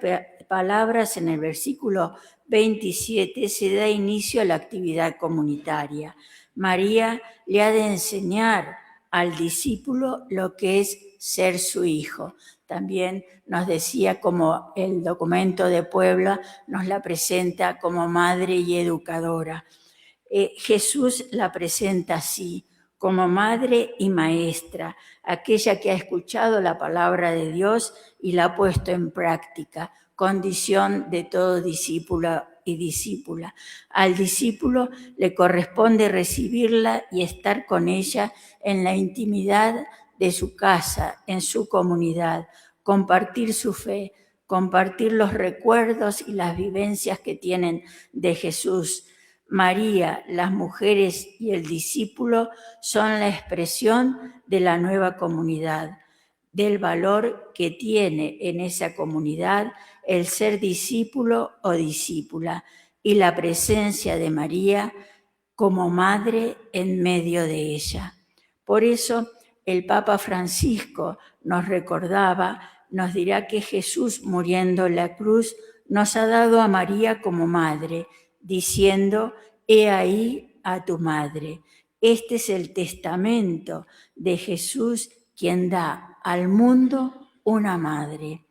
palabras, en el versículo 27 se da inicio a la actividad comunitaria. María le ha de enseñar al discípulo lo que es ser su hijo. También nos decía, como el documento de Puebla nos la presenta, como madre y educadora. Jesús la presenta así, como madre y maestra, aquella que ha escuchado la palabra de Dios y la ha puesto en práctica, condición de todo discípulo y discípula. Al discípulo le corresponde recibirla y estar con ella en la intimidad de su casa, en su comunidad, compartir su fe, compartir los recuerdos y las vivencias que tienen de Jesús. María, las mujeres y el discípulo son la expresión de la nueva comunidad, del valor que tiene en esa comunidad el ser discípulo o discípula y la presencia de María como madre en medio de ella. Por eso el Papa Francisco nos recordaba, nos dirá que Jesús, muriendo en la cruz, nos ha dado a María como madre, diciendo: he ahí a tu madre. Este es el testamento de Jesús, quien da al mundo una madre.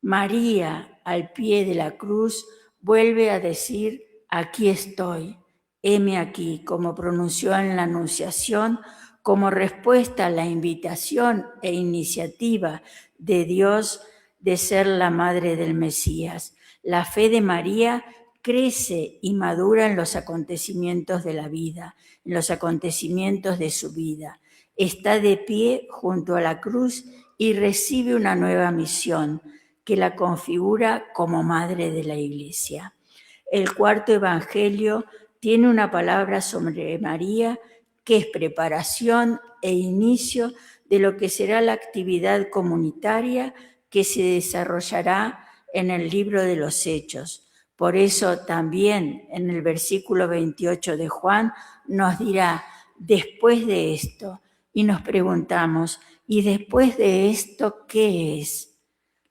María, al pie de la cruz, vuelve a decir: aquí estoy, heme aquí, como pronunció en la Anunciación, como respuesta a la invitación e iniciativa de Dios de ser la madre del Mesías. La fe de María crece y madura en los acontecimientos de la vida, en los acontecimientos de su vida. Está de pie junto a la cruz y recibe una nueva misión que la configura como madre de la Iglesia. El cuarto evangelio tiene una palabra sobre María que es preparación e inicio de lo que será la actividad comunitaria que se desarrollará en el libro de los Hechos. Por eso también en el versículo 28 de Juan nos dirá: después de esto, y nos preguntamos, ¿y después de esto qué es?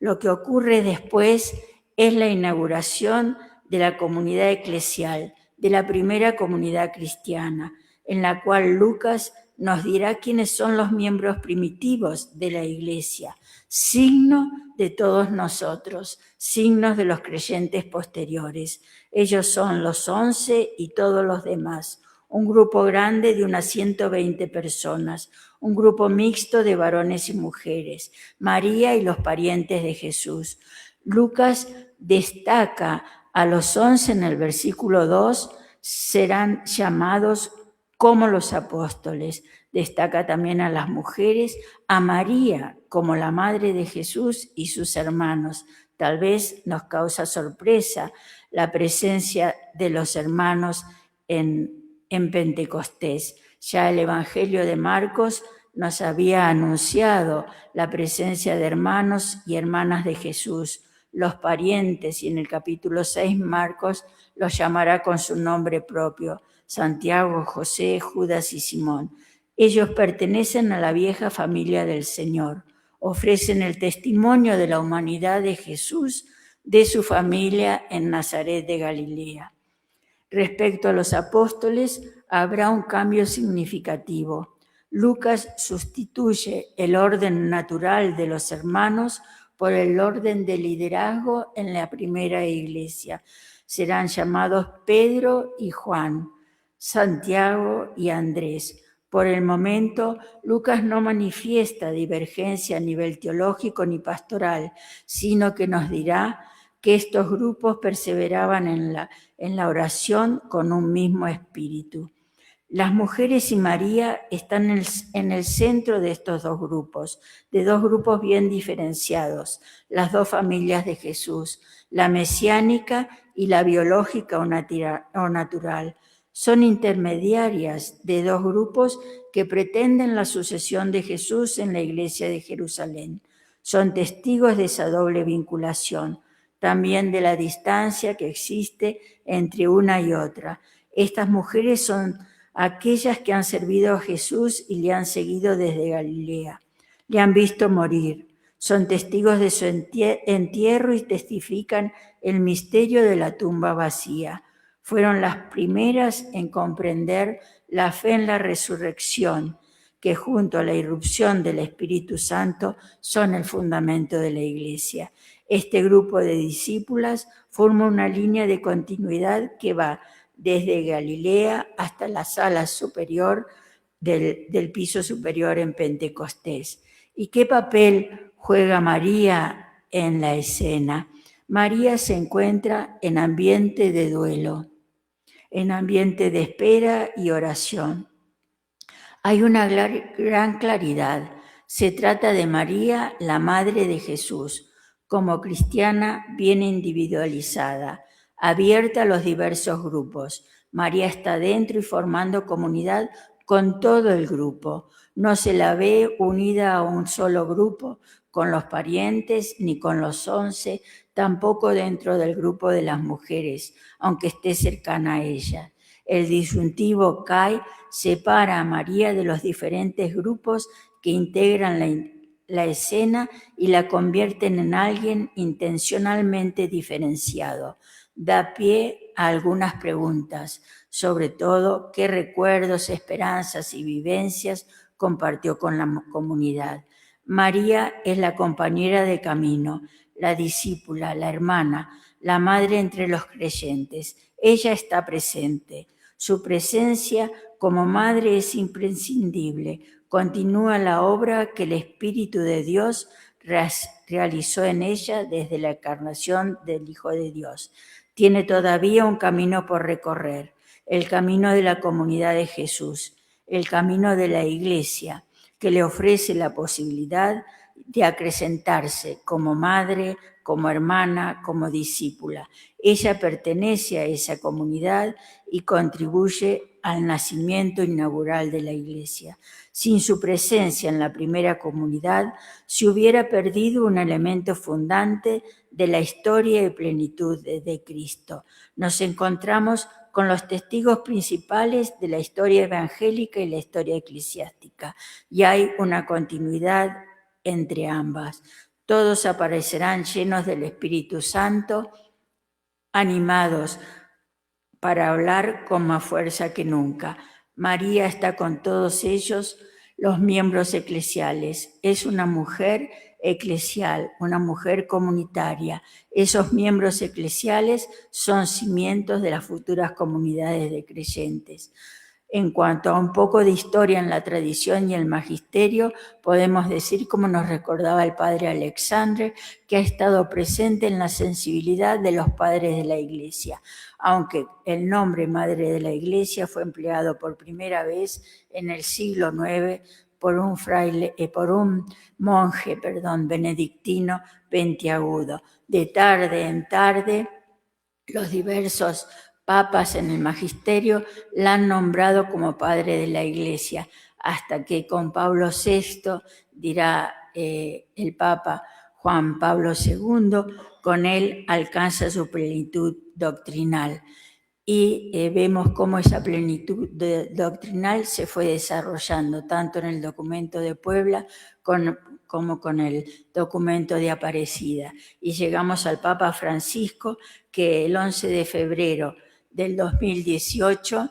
Lo que ocurre después es la inauguración de la comunidad eclesial, de la primera comunidad cristiana, en la cual Lucas nos dirá quiénes son los miembros primitivos de la Iglesia, signo de todos nosotros, signos de los creyentes posteriores. Ellos son los 11 y todos los demás, un grupo grande de unas 120 personas, un grupo mixto de varones y mujeres, María y los parientes de Jesús. Lucas destaca a los 11 en el versículo 2, serán llamados como los apóstoles. Destaca también a las mujeres, a María como la madre de Jesús y sus hermanos. Tal vez nos causa sorpresa la presencia de los hermanos en Pentecostés. Ya el Evangelio de Marcos nos había anunciado la presencia de hermanos y hermanas de Jesús, los parientes, y en el capítulo 6 Marcos los llamará con su nombre propio: Santiago, José, Judas y Simón. Ellos pertenecen a la vieja familia del Señor, ofrecen el testimonio de la humanidad de Jesús, de su familia en Nazaret de Galilea. Respecto a los apóstoles, habrá un cambio significativo. Lucas sustituye el orden natural de los hermanos por el orden de liderazgo en la primera iglesia. Serán llamados Pedro y Juan, Santiago y Andrés. Por el momento, Lucas no manifiesta divergencia a nivel teológico ni pastoral, sino que nos dirá que estos grupos perseveraban en la oración con un mismo espíritu. Las mujeres y María están en el centro de estos dos grupos, de dos grupos bien diferenciados, las dos familias de Jesús, la mesiánica y la biológica o natural. Son intermediarias de dos grupos que pretenden la sucesión de Jesús en la iglesia de Jerusalén. Son testigos de esa doble vinculación, también de la distancia que existe entre una y otra. Estas mujeres son aquellas que han servido a Jesús y le han seguido desde Galilea. Le han visto morir. Son testigos de su entierro y testifican el misterio de la tumba vacía. Fueron las primeras en comprender la fe en la resurrección, que junto a la irrupción del Espíritu Santo son el fundamento de la Iglesia. Este grupo de discípulas forma una línea de continuidad que va desde Galilea hasta la sala superior del piso superior en Pentecostés. ¿Y qué papel juega María en la escena? María se encuentra en ambiente de duelo, en ambiente de espera y oración. Hay una gran claridad. Se trata de María, la madre de Jesús, como cristiana bien individualizada, abierta a los diversos grupos. María está dentro y formando comunidad con todo el grupo. No se la ve unida a un solo grupo, con los parientes ni con los 11, tampoco dentro del grupo de las mujeres, aunque esté cercana a ella. El disyuntivo Kai separa a María de los diferentes grupos que integran la escena y la convierten en alguien intencionalmente diferenciado. Da pie a algunas preguntas, sobre todo qué recuerdos, esperanzas y vivencias compartió con la comunidad. María es la compañera de camino, la discípula, la hermana, la madre entre los creyentes. Ella está presente. Su presencia como madre es imprescindible. Continúa la obra que el Espíritu de Dios realizó en ella desde la encarnación del Hijo de Dios. Tiene todavía un camino por recorrer, el camino de la comunidad de Jesús, el camino de la Iglesia, que le ofrece la posibilidad de acrecentarse como madre, como hermana, como discípula. Ella pertenece a esa comunidad y contribuye al nacimiento inaugural de la Iglesia. Sin su presencia en la primera comunidad, se hubiera perdido un elemento fundante de la historia y plenitud de Cristo. Nos encontramos con los testigos principales de la historia evangélica y la historia eclesiástica, y hay una continuidad entre ambas. Todos aparecerán llenos del Espíritu Santo, animados para hablar con más fuerza que nunca. María está con todos ellos, los miembros eclesiales. Es una mujer eclesial, una mujer comunitaria. Esos miembros eclesiales son cimientos de las futuras comunidades de creyentes. En cuanto a un poco de historia en la tradición y el magisterio, podemos decir, como nos recordaba el padre Alexandre, que ha estado presente en la sensibilidad de los padres de la Iglesia, aunque el nombre Madre de la Iglesia fue empleado por primera vez en el siglo IX por un monje benedictino pentiagudo. De tarde en tarde, los diversos papas en el magisterio la han nombrado como padre de la Iglesia, hasta que con Pablo VI, dirá el Papa Juan Pablo II, con él alcanza su plenitud doctrinal. Y vemos cómo esa plenitud doctrinal se fue desarrollando tanto en el documento de Puebla como con el documento de Aparecida. Y llegamos al Papa Francisco, que el 11 de febrero del 2018,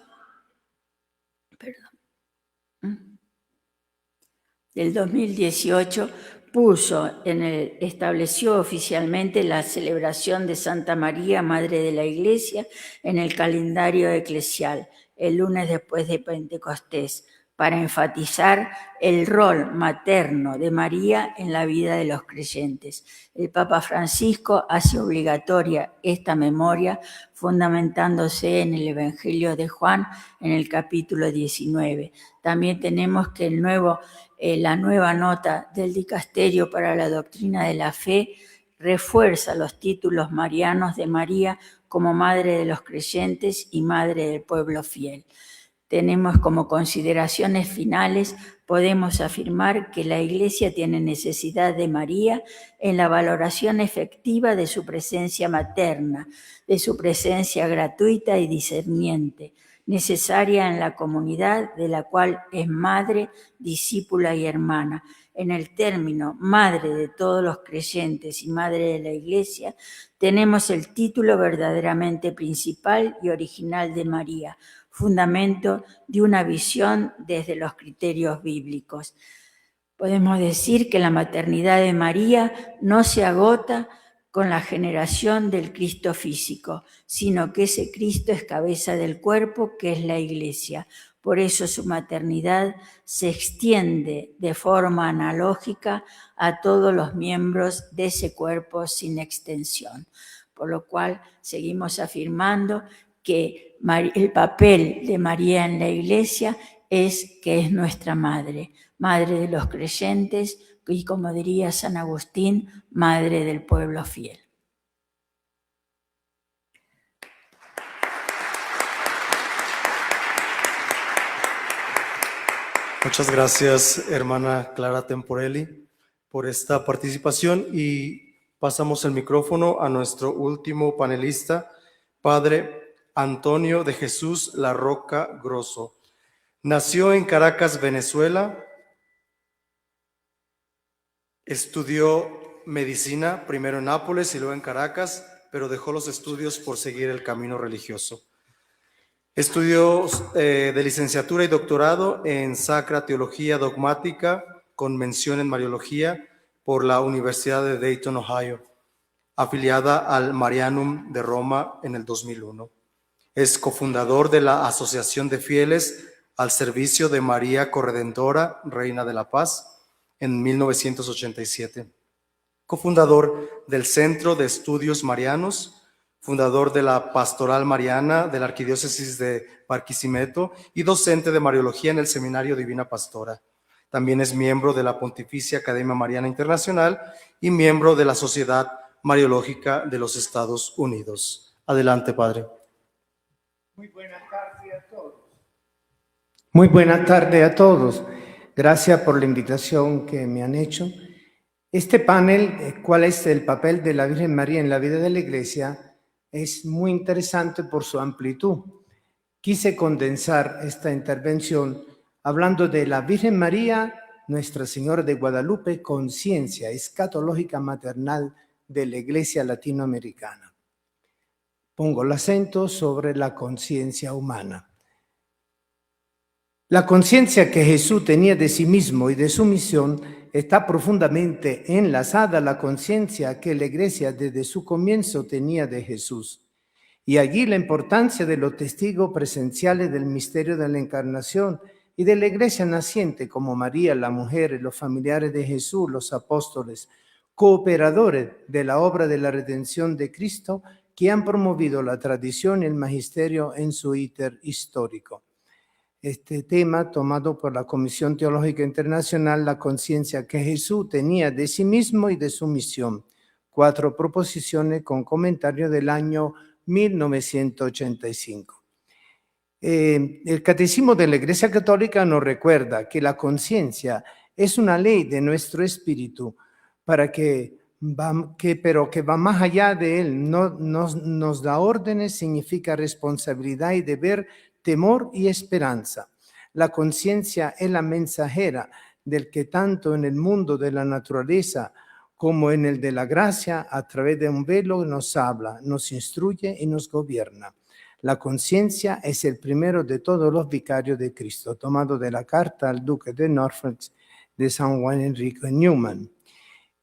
estableció oficialmente la celebración de Santa María, Madre de la Iglesia, en el calendario eclesial, el lunes después de Pentecostés, para enfatizar el rol materno de María en la vida de los creyentes. El Papa Francisco hace obligatoria esta memoria, fundamentándose en el Evangelio de Juan, en el capítulo 19. También tenemos que la nueva nota del Dicasterio para la Doctrina de la Fe refuerza los títulos marianos de María como Madre de los creyentes y Madre del pueblo fiel. Tenemos como consideraciones finales, podemos afirmar que la Iglesia tiene necesidad de María en la valoración efectiva de su presencia materna, de su presencia gratuita y discerniente, necesaria en la comunidad de la cual es madre, discípula y hermana. en el término Madre de todos los creyentes y Madre de la Iglesia, tenemos el título verdaderamente principal y original de María, fundamento de una visión desde los criterios bíblicos. Podemos decir que la maternidad de María no se agota con la generación del Cristo físico, sino que ese Cristo es cabeza del cuerpo, que es la Iglesia. Por eso su maternidad se extiende de forma analógica a todos los miembros de ese cuerpo sin extensión. Por lo cual seguimos afirmando que el papel de María en la Iglesia es que es nuestra madre, madre de los creyentes y, como diría San Agustín, madre del pueblo fiel. Muchas gracias, hermana Clara Temporelli, por esta participación, y pasamos el micrófono a nuestro último panelista, Padre Antonio de Jesús Larroca Grosso. Nació en Caracas, Venezuela. Estudió medicina, primero en Nápoles y luego en Caracas, pero dejó los estudios por seguir el camino religioso. Estudió de licenciatura y doctorado en Sacra Teología Dogmática con mención en Mariología por la Universidad de Dayton, Ohio, afiliada al Marianum de Roma en el 2001. Es cofundador de la Asociación de Fieles al Servicio de María Corredentora, Reina de la Paz, en 1987. Cofundador del Centro de Estudios Marianos, fundador de la Pastoral Mariana de la Arquidiócesis de Barquisimeto y docente de Mariología en el Seminario Divina Pastora. También es miembro de la Pontificia Academia Mariana Internacional y miembro de la Sociedad Mariológica de los Estados Unidos. Adelante, Padre. Muy buenas tardes a todos. Muy buenas tardes a todos. Gracias por la invitación que me han hecho. Este panel, ¿cuál es el papel de la Virgen María en la vida de la Iglesia?, es muy interesante por su amplitud. Quise condensar esta intervención hablando de la Virgen María, Nuestra Señora de Guadalupe, conciencia escatológica maternal de la Iglesia latinoamericana. Pongo el acento sobre la conciencia humana. La conciencia que Jesús tenía de sí mismo y de su misión está profundamente enlazada a la conciencia que la Iglesia desde su comienzo tenía de Jesús. Y allí la importancia de los testigos presenciales del misterio de la Encarnación y de la Iglesia naciente, como María, la mujer, los familiares de Jesús, los apóstoles, cooperadores de la obra de la redención de Cristo, que han promovido la tradición y el magisterio en su íter histórico. Este tema, tomado por la Comisión Teológica Internacional, la conciencia que Jesús tenía de sí mismo y de su misión. 4 proposiciones con comentario del año 1985. El Catecismo de la Iglesia Católica nos recuerda que la conciencia es una ley de nuestro espíritu, pero que va más allá de él. No, nos da órdenes, significa responsabilidad y deber, temor y esperanza. La conciencia es la mensajera del que tanto en el mundo de la naturaleza como en el de la gracia, a través de un velo nos habla, nos instruye y nos gobierna. La conciencia es el primero de todos los vicarios de Cristo, tomado de la carta al duque de Norfolk de San Juan Enrico Newman.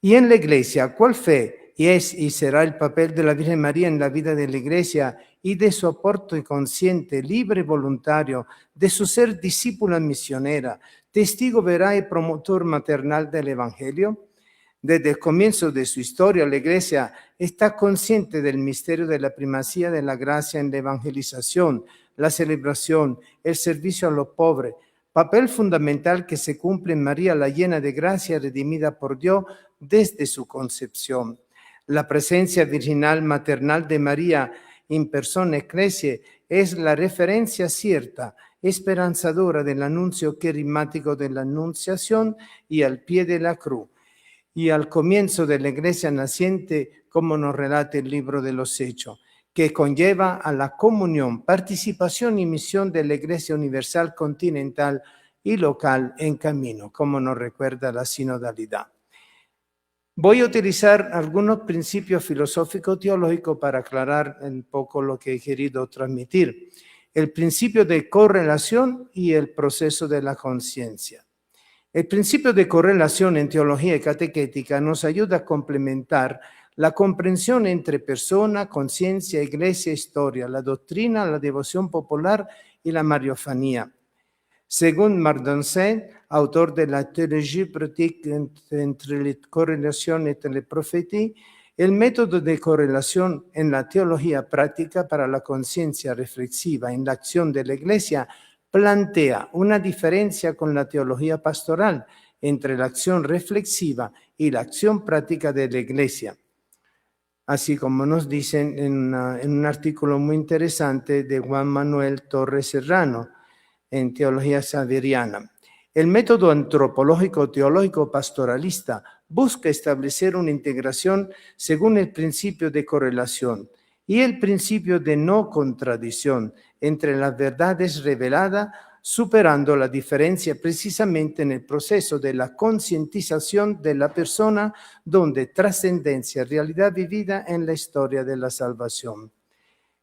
Y en la Iglesia, ¿cuál fe es y será el papel de la Virgen María en la vida de la Iglesia y de su aporte consciente, libre y voluntario, de su ser discípula misionera, testigo veraz y promotor maternal del Evangelio? Desde el comienzo de su historia, la Iglesia está consciente del misterio de la primacía de la gracia en la evangelización, la celebración, el servicio a los pobres, papel fundamental que se cumple en María, la llena de gracia, redimida por Dios desde su concepción. La presencia virginal maternal de María in persona ecclesiae es la referencia cierta, esperanzadora del anuncio querigmático de la Anunciación y al pie de la cruz, y al comienzo de la Iglesia naciente, como nos relata el libro de los Hechos, que conlleva a la comunión, participación y misión de la Iglesia Universal Continental y local en camino, como nos recuerda la sinodalidad. Voy a utilizar algunos principios filosóficos teológicos para aclarar un poco lo que he querido transmitir. El principio de correlación y el proceso de la conciencia. El principio de correlación en teología y catequética nos ayuda a complementar la comprensión entre persona, conciencia, iglesia, historia, la doctrina, la devoción popular y la mariofanía. Según Marc-Dancet, autor de la Théologie pratique entre la correlación y la profecía, el método de correlación en la teología práctica para la conciencia reflexiva en la acción de la Iglesia plantea una diferencia con la teología pastoral entre la acción reflexiva y la acción práctica de la Iglesia. Así como nos dicen en un artículo muy interesante de Juan Manuel Torres Serrano, en Teología Xaveriana. El método antropológico teológico pastoralista busca establecer una integración según el principio de correlación y el principio de no contradicción entre las verdades reveladas, superando la diferencia precisamente en el proceso de la concientización de la persona, donde trascendencia y realidad vivida en la historia de la salvación.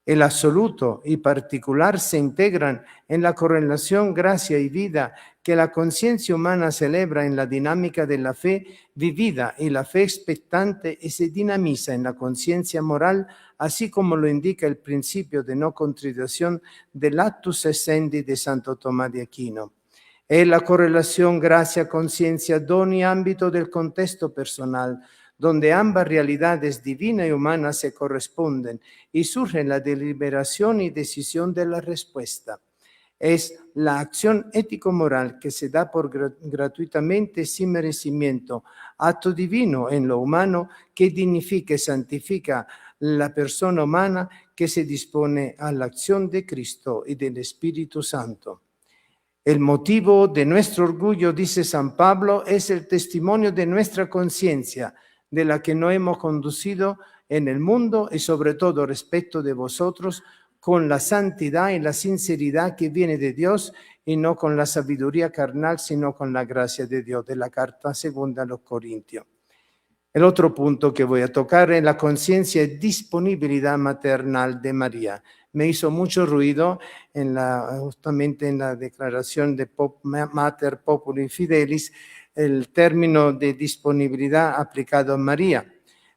El absoluto y particular se integran en la correlación gracia y vida que la conciencia humana celebra en la dinámica de la fe vivida y la fe expectante y se dinamiza en la conciencia moral, así como lo indica el principio de no contradicción del Actus Essendi de Santo Tomás de Aquino. Es la correlación gracia-conciencia don y ámbito del contexto personal, donde ambas realidades divina y humana se corresponden y surge la deliberación y decisión de la respuesta. Es la acción ético-moral que se da por gratuitamente sin merecimiento, acto divino en lo humano que dignifica y santifica la persona humana que se dispone a la acción de Cristo y del Espíritu Santo. El motivo de nuestro orgullo, dice San Pablo, es el testimonio de nuestra conciencia, de la que nos hemos conducido en el mundo y sobre todo respecto de vosotros, con la santidad y la sinceridad que viene de Dios y no con la sabiduría carnal, sino con la gracia de Dios, de la carta segunda a los Corintios. El otro punto que voy a tocar es la conciencia y disponibilidad maternal de María. Me hizo mucho ruido justamente en la declaración de Mater Populi Fidelis, el término de disponibilidad aplicado a María.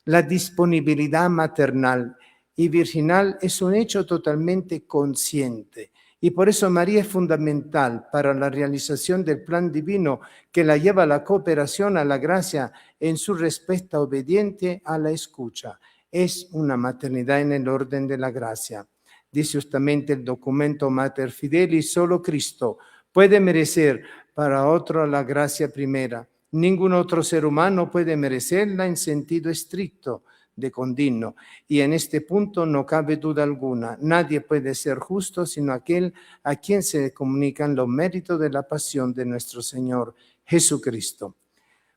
La disponibilidad maternal y virginal es un hecho totalmente consciente y por eso María es fundamental para la realización del plan divino que la lleva a la cooperación, a la gracia en su respuesta obediente a la escucha. Es una maternidad en el orden de la gracia. Dice justamente el documento Mater Fidelis, solo Cristo puede merecer para otro la gracia primera. Ningún otro ser humano puede merecerla en sentido estricto de condigno. Y en este punto no cabe duda alguna. Nadie puede ser justo sino aquel a quien se comunican los méritos de la pasión de nuestro Señor Jesucristo.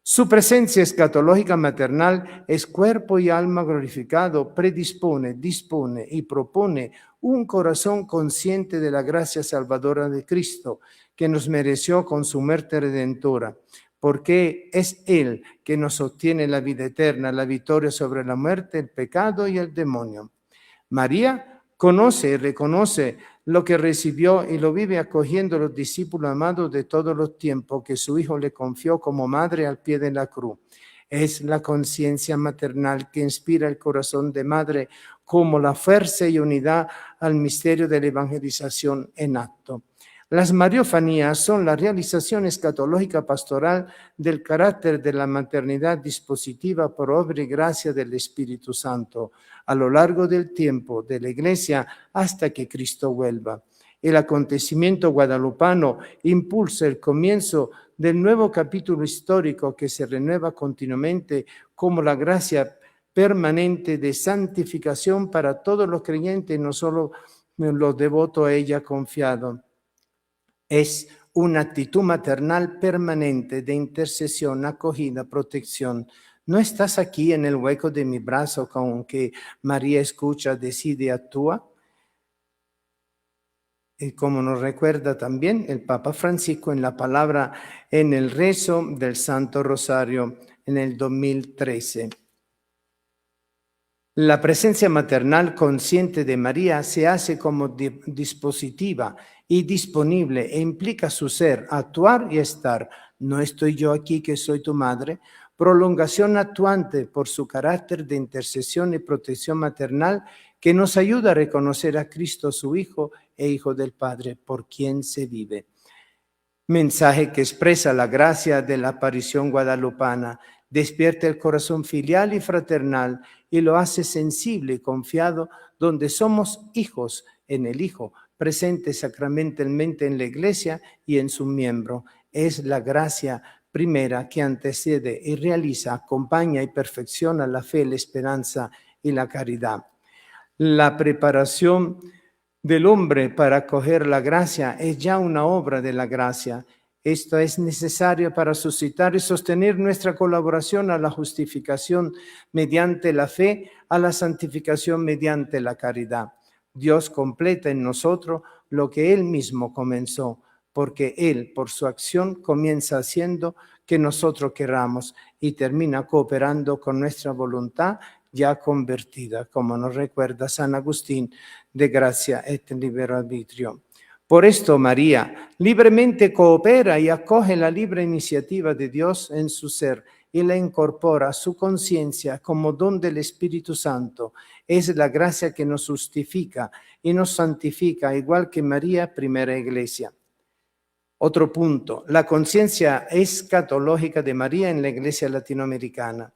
Su presencia escatológica maternal es cuerpo y alma glorificado, predispone, dispone y propone un corazón consciente de la gracia salvadora de Cristo, que nos mereció con su muerte redentora, porque es Él que nos obtiene la vida eterna, la victoria sobre la muerte, el pecado y el demonio. María conoce y reconoce lo que recibió y lo vive acogiendo a los discípulos amados de todos los tiempos que su Hijo le confió como madre al pie de la cruz. Es la conciencia maternal que inspira el corazón de madre como la fuerza y unidad al misterio de la evangelización en acto. Las mariofanías son la realización escatológica pastoral del carácter de la maternidad dispositiva por obra y gracia del Espíritu Santo a lo largo del tiempo de la Iglesia hasta que Cristo vuelva. El acontecimiento guadalupano impulsa el comienzo del nuevo capítulo histórico que se renueva continuamente como la gracia permanente de santificación para todos los creyentes, no solo los devotos a ella confiados. Es una actitud maternal permanente de intercesión, acogida, protección. No estás aquí en el hueco de mi brazo con que María escucha, decide y actúa. Y como nos recuerda también el Papa Francisco en la palabra en el rezo del Santo Rosario en el 2013. La presencia maternal consciente de María se hace como dispositiva y disponible e implica su ser, actuar y estar. No estoy yo aquí que soy tu madre. Prolongación actuante por su carácter de intercesión y protección maternal que nos ayuda a reconocer a Cristo su Hijo e Hijo del Padre, por quien se vive. Mensaje que expresa la gracia de la aparición guadalupana, despierta el corazón filial y fraternal y lo hace sensible y confiado donde somos hijos en el Hijo, presente sacramentalmente en la Iglesia y en su miembro. Es la gracia primera que antecede y realiza, acompaña y perfecciona la fe, la esperanza y la caridad. La preparación del hombre para acoger la gracia es ya una obra de la gracia. Esto es necesario para suscitar y sostener nuestra colaboración a la justificación mediante la fe, a la santificación mediante la caridad. Dios completa en nosotros lo que Él mismo comenzó, porque Él, por su acción, comienza haciendo que nosotros queramos y termina cooperando con nuestra voluntad ya convertida, como nos recuerda San Agustín de Gracia et Libero Arbitrio. Por esto María libremente coopera y acoge la libre iniciativa de Dios en su ser y la incorpora a su conciencia como don del Espíritu Santo. Es la gracia que nos justifica y nos santifica, igual que María, primera iglesia. Otro punto, la conciencia escatológica de María en la iglesia latinoamericana.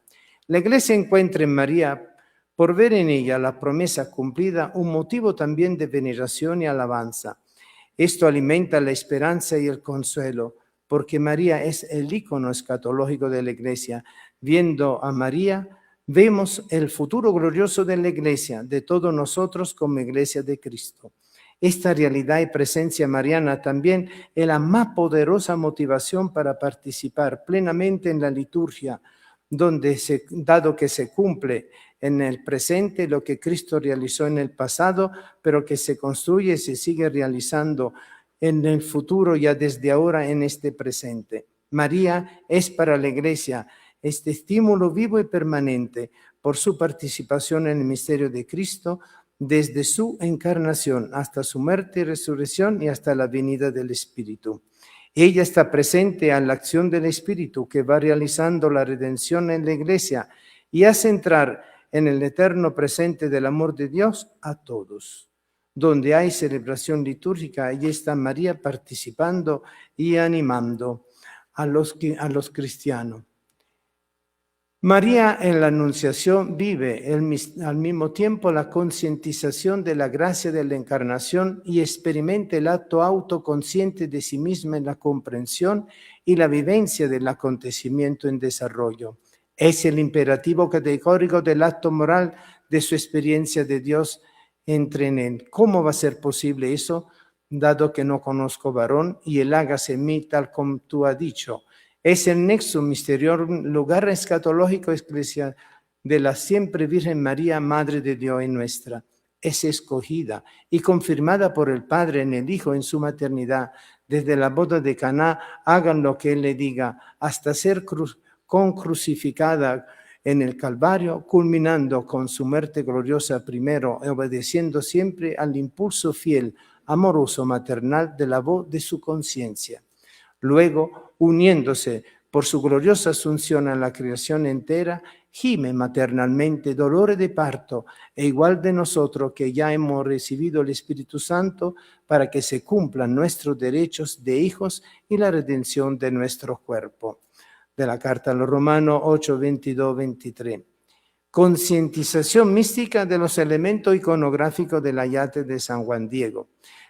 La iglesia encuentra en María, por ver en ella la promesa cumplida, un motivo también de veneración y alabanza. Esto alimenta la esperanza y el consuelo, porque María es el ícono escatológico de la iglesia. Viendo a María, vemos el futuro glorioso de la iglesia, de todos nosotros como iglesia de Cristo. Esta realidad y presencia mariana también es la más poderosa motivación para participar plenamente en la liturgia, donde dado que se cumple en el presente lo que Cristo realizó en el pasado, pero que se construye y se sigue realizando en el futuro ya desde ahora en este presente. María es para la Iglesia este estímulo vivo y permanente por su participación en el misterio de Cristo desde su encarnación hasta su muerte y resurrección y hasta la venida del Espíritu. Ella está presente a la acción del Espíritu que va realizando la redención en la Iglesia y hace entrar en el eterno presente del amor de Dios a todos. Donde hay celebración litúrgica, allí está María participando y animando a los cristianos. María en la Anunciación vive al mismo tiempo la concientización de la gracia de la encarnación y experimenta el acto autoconsciente de sí misma en la comprensión y la vivencia del acontecimiento en desarrollo. Es el imperativo categórico del acto moral de su experiencia de Dios entre en él. ¿Cómo va a ser posible eso, dado que no conozco varón y él hágase en mí tal como tú has dicho? Es el nexo misterioso, lugar escatológico eclesial de la siempre Virgen María, Madre de Dios y nuestra. Es escogida y confirmada por el Padre en el Hijo en su maternidad. Desde la boda de Caná, hagan lo que Él le diga, hasta ser crucificada en el Calvario, culminando con su muerte gloriosa primero, obedeciendo siempre al impulso fiel, amoroso, maternal de la voz de su conciencia. Luego, uniéndose por su gloriosa asunción a la creación entera, gime maternalmente dolores de parto, e igual de nosotros que ya hemos recibido el Espíritu Santo para que se cumplan nuestros derechos de hijos y la redención de nuestro cuerpo. De la carta a los Romanos 8, 22, 23. Concientización mística de los elementos iconográficos del ayate de San Juan Diego.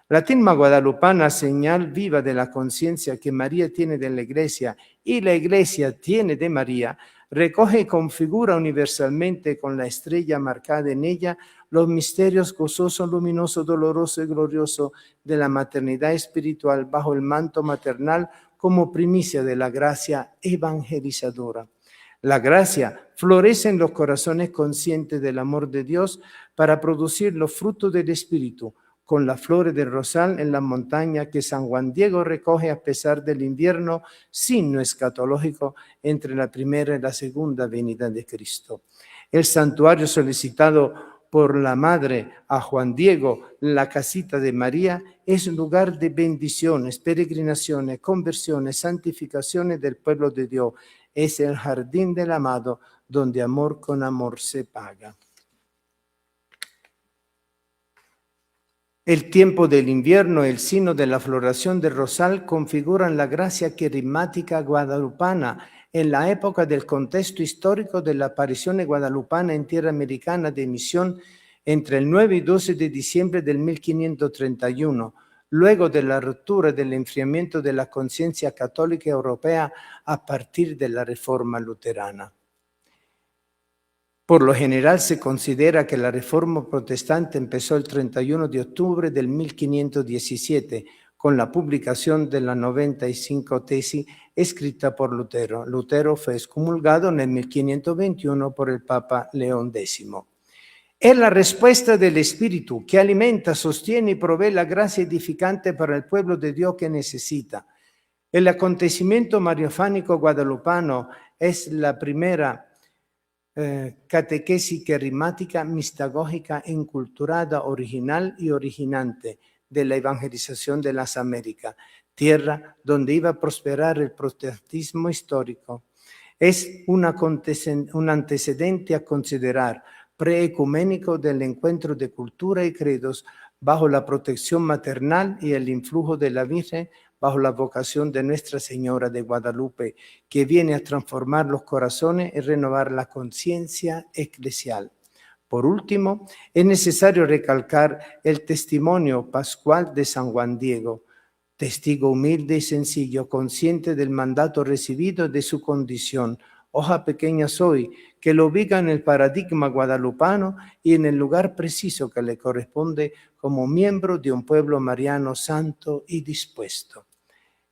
La tilma guadalupana, señal viva de la conciencia que María tiene de la Iglesia y la Iglesia tiene de María, recoge y configura universalmente con la estrella marcada en ella los misterios gozosos, luminosos, dolorosos y gloriosos de la maternidad espiritual bajo el manto maternal como primicia de la gracia evangelizadora. La gracia florece en los corazones conscientes del amor de Dios para producir los frutos del Espíritu, con las flores del rosal en la montaña que San Juan Diego recoge a pesar del invierno, signo escatológico entre la primera y la segunda venida de Cristo. El santuario solicitado por la madre a Juan Diego, la casita de María, es un lugar de bendiciones, peregrinaciones, conversiones, santificaciones del pueblo de Dios. Es el jardín del amado donde amor con amor se paga. El tiempo del invierno y el signo de la floración del rosal configuran la gracia querigmática guadalupana en la época del contexto histórico de la aparición guadalupana en tierra americana de misión entre el 9 y 12 de diciembre del 1531, luego de la ruptura del enfriamiento de la conciencia católica europea a partir de la Reforma luterana. Por lo general se considera que la Reforma protestante empezó el 31 de octubre del 1517 con la publicación de las 95 tesis escrita por Lutero. Lutero fue excomulgado en el 1521 por el Papa León X. Es la respuesta del Espíritu que alimenta, sostiene y provee la gracia edificante para el pueblo de Dios que necesita. El acontecimiento mariofánico guadalupano es la primera catequesis querigmática, mistagógica, enculturada, original y originante de la evangelización de las Américas, tierra donde iba a prosperar el protestantismo histórico. Es un antecedente a considerar, preecuménico del encuentro de cultura y credos bajo la protección maternal y el influjo de la Virgen, bajo la vocación de Nuestra Señora de Guadalupe, que viene a transformar los corazones y renovar la conciencia eclesial. Por último, es necesario recalcar el testimonio pascual de San Juan Diego, testigo humilde y sencillo, consciente del mandato recibido de su condición. Hoja pequeña soy, que lo ubica en el paradigma guadalupano y en el lugar preciso que le corresponde como miembro de un pueblo mariano santo y dispuesto.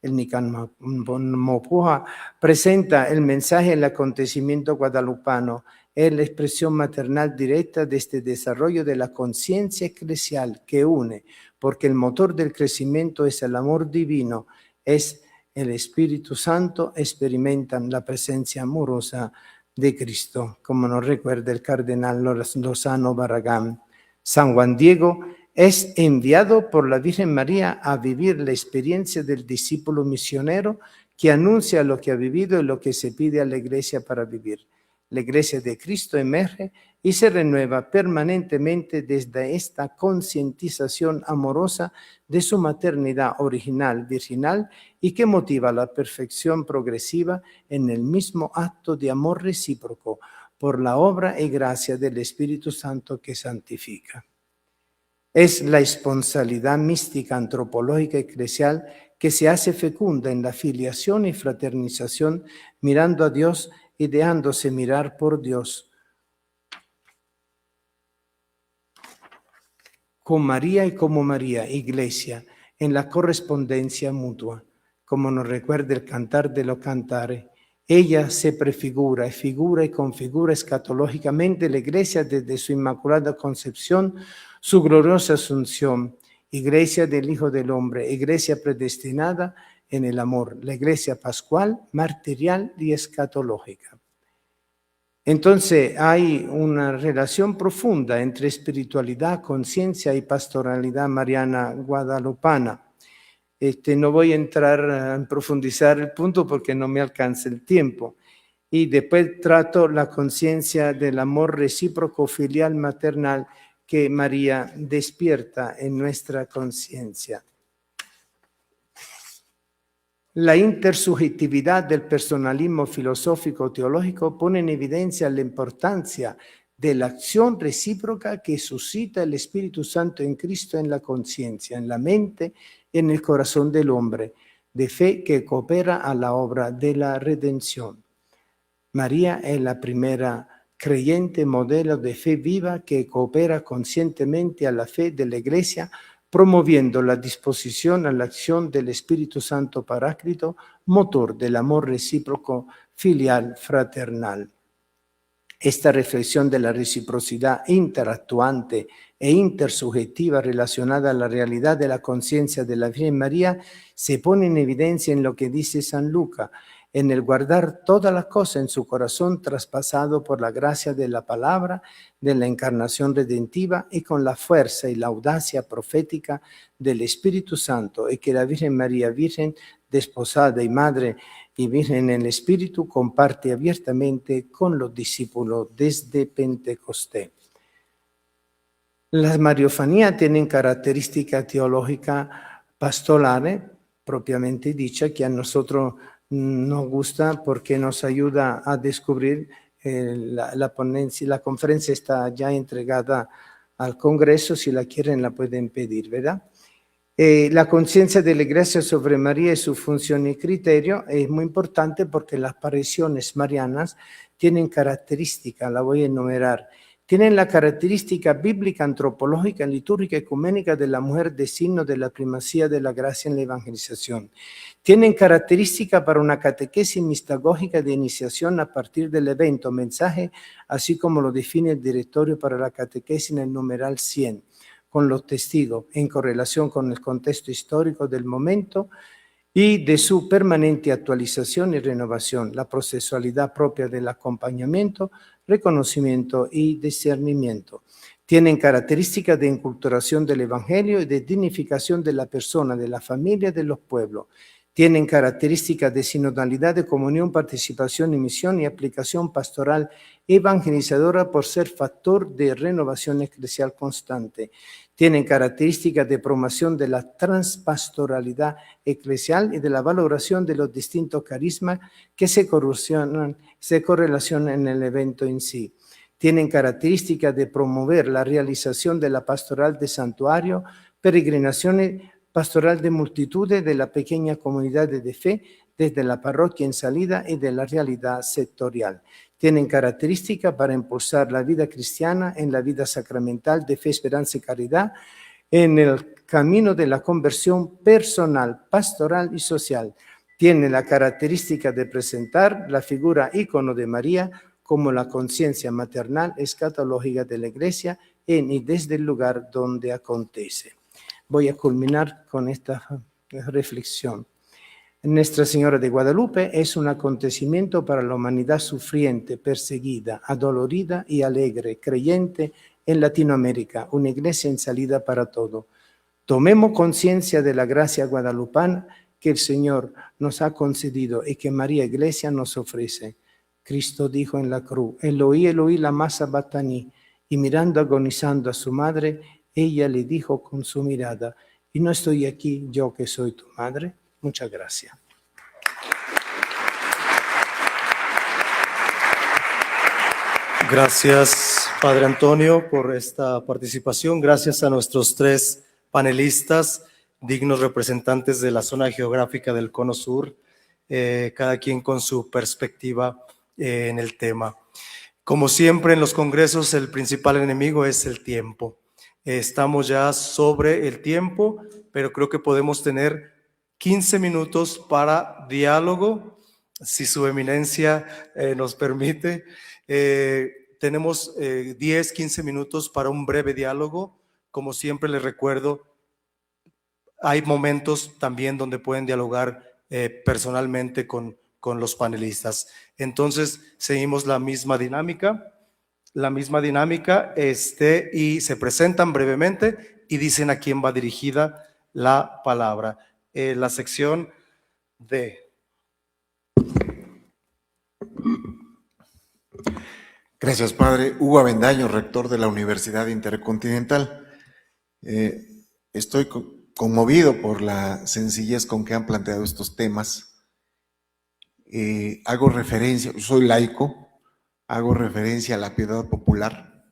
El Nican Mopuja presenta el mensaje del acontecimiento guadalupano. Es la expresión maternal directa de este desarrollo de la conciencia eclesial que une, porque el motor del crecimiento es el amor divino, es el Espíritu Santo, experimentan la presencia amorosa de Cristo, como nos recuerda el cardenal Lozano Barragán. San Juan Diego es enviado por la Virgen María a vivir la experiencia del discípulo misionero que anuncia lo que ha vivido y lo que se pide a la Iglesia para vivir. La Iglesia de Cristo emerge y se renueva permanentemente desde esta concientización amorosa de su maternidad original, virginal, y que motiva la perfección progresiva en el mismo acto de amor recíproco por la obra y gracia del Espíritu Santo que santifica. Es la esponsalidad mística, antropológica y eclesial que se hace fecunda en la filiación y fraternización, mirando a Dios y dejándose mirar por Dios. Con María y como María, Iglesia, en la correspondencia mutua, como nos recuerda el Cantar de los Cantares. Ella se prefigura, figura y configura escatológicamente la Iglesia desde su Inmaculada Concepción, su gloriosa Asunción, Iglesia del Hijo del Hombre, Iglesia predestinada en el amor, la Iglesia pascual, martirial y escatológica. Entonces hay una relación profunda entre espiritualidad, conciencia y pastoralidad mariana guadalupana. No voy a entrar a profundizar el punto porque no me alcanza el tiempo. Y después trato la conciencia del amor recíproco filial maternal que María despierta en nuestra conciencia. La intersubjetividad del personalismo filosófico-teológico pone en evidencia la importancia de la acción recíproca que suscita el Espíritu Santo en Cristo en la conciencia, en la mente y en el corazón del hombre, de fe que coopera a la obra de la redención. María es la primera creyente modelo de fe viva que coopera conscientemente a la fe de la Iglesia, promoviendo la disposición a la acción del Espíritu Santo Paráclito, motor del amor recíproco filial fraternal. Esta reflexión de la reciprocidad interactuante e intersubjetiva relacionada a la realidad de la conciencia de la Virgen María se pone en evidencia en lo que dice San Lucas, en el guardar todas las cosas en su corazón traspasado por la gracia de la palabra, de la encarnación redentiva y con la fuerza y la audacia profética del Espíritu Santo, y que la Virgen María, Virgen desposada y Madre y Virgen en el Espíritu, comparte abiertamente con los discípulos desde Pentecostés. Las mariofanías tienen característica teológica pastorales, propiamente dicha, que a nosotros nos gusta porque nos ayuda a descubrir la ponencia. La conferencia está ya entregada al Congreso, si la quieren la pueden pedir, ¿verdad? La conciencia de la Iglesia sobre María y su función y criterio es muy importante porque las apariciones marianas tienen características, la voy a enumerar. Tienen la característica bíblica, antropológica, litúrgica, ecuménica de la mujer de signo de la primacía de la gracia en la evangelización. Tienen característica para una catequesis mistagógica de iniciación a partir del evento, mensaje, así como lo define el directorio para la catequesis en el numeral 100, con los testigos, en correlación con el contexto histórico del momento y de su permanente actualización y renovación, la procesualidad propia del acompañamiento, reconocimiento y discernimiento. Tienen características de inculturación del Evangelio y de dignificación de la persona, de la familia y de los pueblos. Tienen características de sinodalidad, de comunión, participación y misión y aplicación pastoral evangelizadora por ser factor de renovación eclesial constante. Tienen características de promoción de la transpastoralidad eclesial y de la valoración de los distintos carismas que se correlacionan en el evento en sí. Tienen características de promover la realización de la pastoral de santuario, peregrinaciones pastoral de multitudes de la pequeña comunidad de fe, desde la parroquia en salida y de la realidad sectorial. Tienen características para impulsar la vida cristiana en la vida sacramental de fe, esperanza y caridad, en el camino de la conversión personal, pastoral y social. Tiene la característica de presentar la figura ícono de María como la conciencia maternal escatológica de la Iglesia en y desde el lugar donde acontece. Voy a culminar con esta reflexión. Nuestra Señora de Guadalupe es un acontecimiento para la humanidad sufriente, perseguida, adolorida y alegre, creyente en Latinoamérica, una iglesia en salida para todo. Tomemos conciencia de la gracia guadalupana que el Señor nos ha concedido y que María Iglesia nos ofrece. Cristo dijo en la cruz, Eloí, Eloí, lama sabachthani, y mirando agonizando a su madre, ella le dijo con su mirada, ¿y no estoy aquí yo que soy tu madre? Muchas gracias. Gracias, Padre Antonio, por esta participación. Gracias a nuestros tres panelistas, dignos representantes de la zona geográfica del Cono Sur, cada quien con su perspectiva en el tema. Como siempre en los congresos, el principal enemigo es el tiempo. Estamos ya sobre el tiempo, pero creo que podemos tener 15 minutos para diálogo, si su eminencia nos permite. Tenemos 10, 15 minutos para un breve diálogo. Como siempre les recuerdo, hay momentos también donde pueden dialogar personalmente con los panelistas. Entonces, seguimos la misma dinámica. Y se presentan brevemente y dicen a quién va dirigida la palabra. La sección D. Gracias, padre. Hugo Avendaño, rector de la Universidad Intercontinental. Estoy conmovido por la sencillez con que han planteado estos temas. Hago referencia, soy laico, hago referencia a la piedad popular,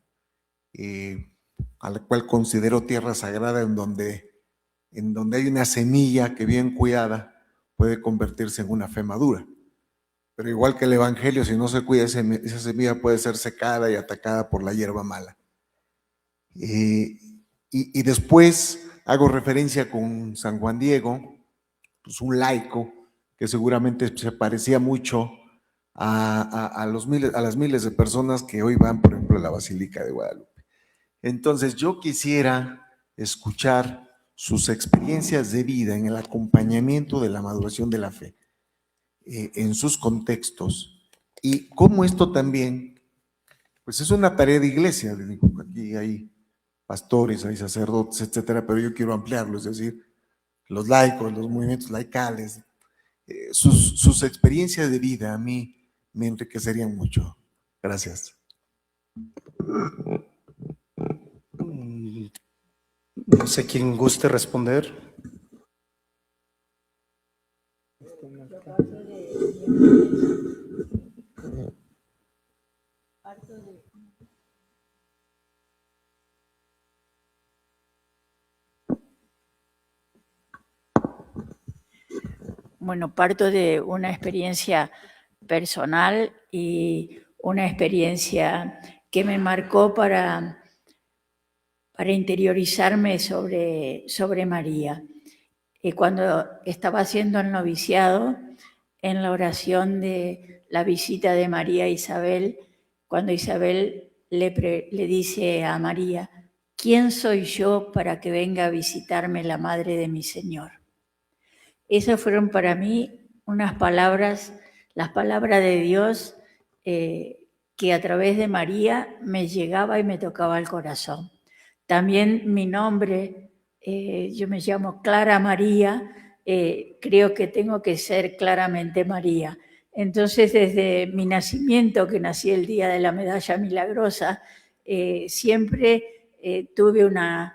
a la cual considero tierra sagrada en donde hay una semilla que bien cuidada puede convertirse en una fe madura. Pero igual que el Evangelio, si no se cuida, esa semilla puede ser secada y atacada por la hierba mala. Y después hago referencia con San Juan Diego, pues un laico que seguramente se parecía mucho a las miles de personas que hoy van, por ejemplo, a la Basílica de Guadalupe. Entonces yo quisiera escuchar sus experiencias de vida en el acompañamiento de la maduración de la fe, en sus contextos, y cómo esto también, pues es una tarea de iglesia. Digo, aquí hay pastores, hay sacerdotes, etcétera, pero yo quiero ampliarlo, es decir, los laicos, los movimientos laicales, sus experiencias de vida a mí me enriquecerían mucho. Gracias. No sé quién guste responder. Bueno, parto de una experiencia personal y una experiencia que me marcó para interiorizarme sobre María. Cuando estaba haciendo el noviciado, en la oración de la visita de María a Isabel, cuando Isabel le dice a María, ¿quién soy yo para que venga a visitarme la madre de mi Señor? Esas fueron para mí unas palabras, las palabras de Dios que a través de María me llegaba y me tocaba el corazón. También mi nombre, yo me llamo Clara María, creo que tengo que ser claramente María. Entonces, desde mi nacimiento, que nací el día de la Medalla Milagrosa, siempre tuve una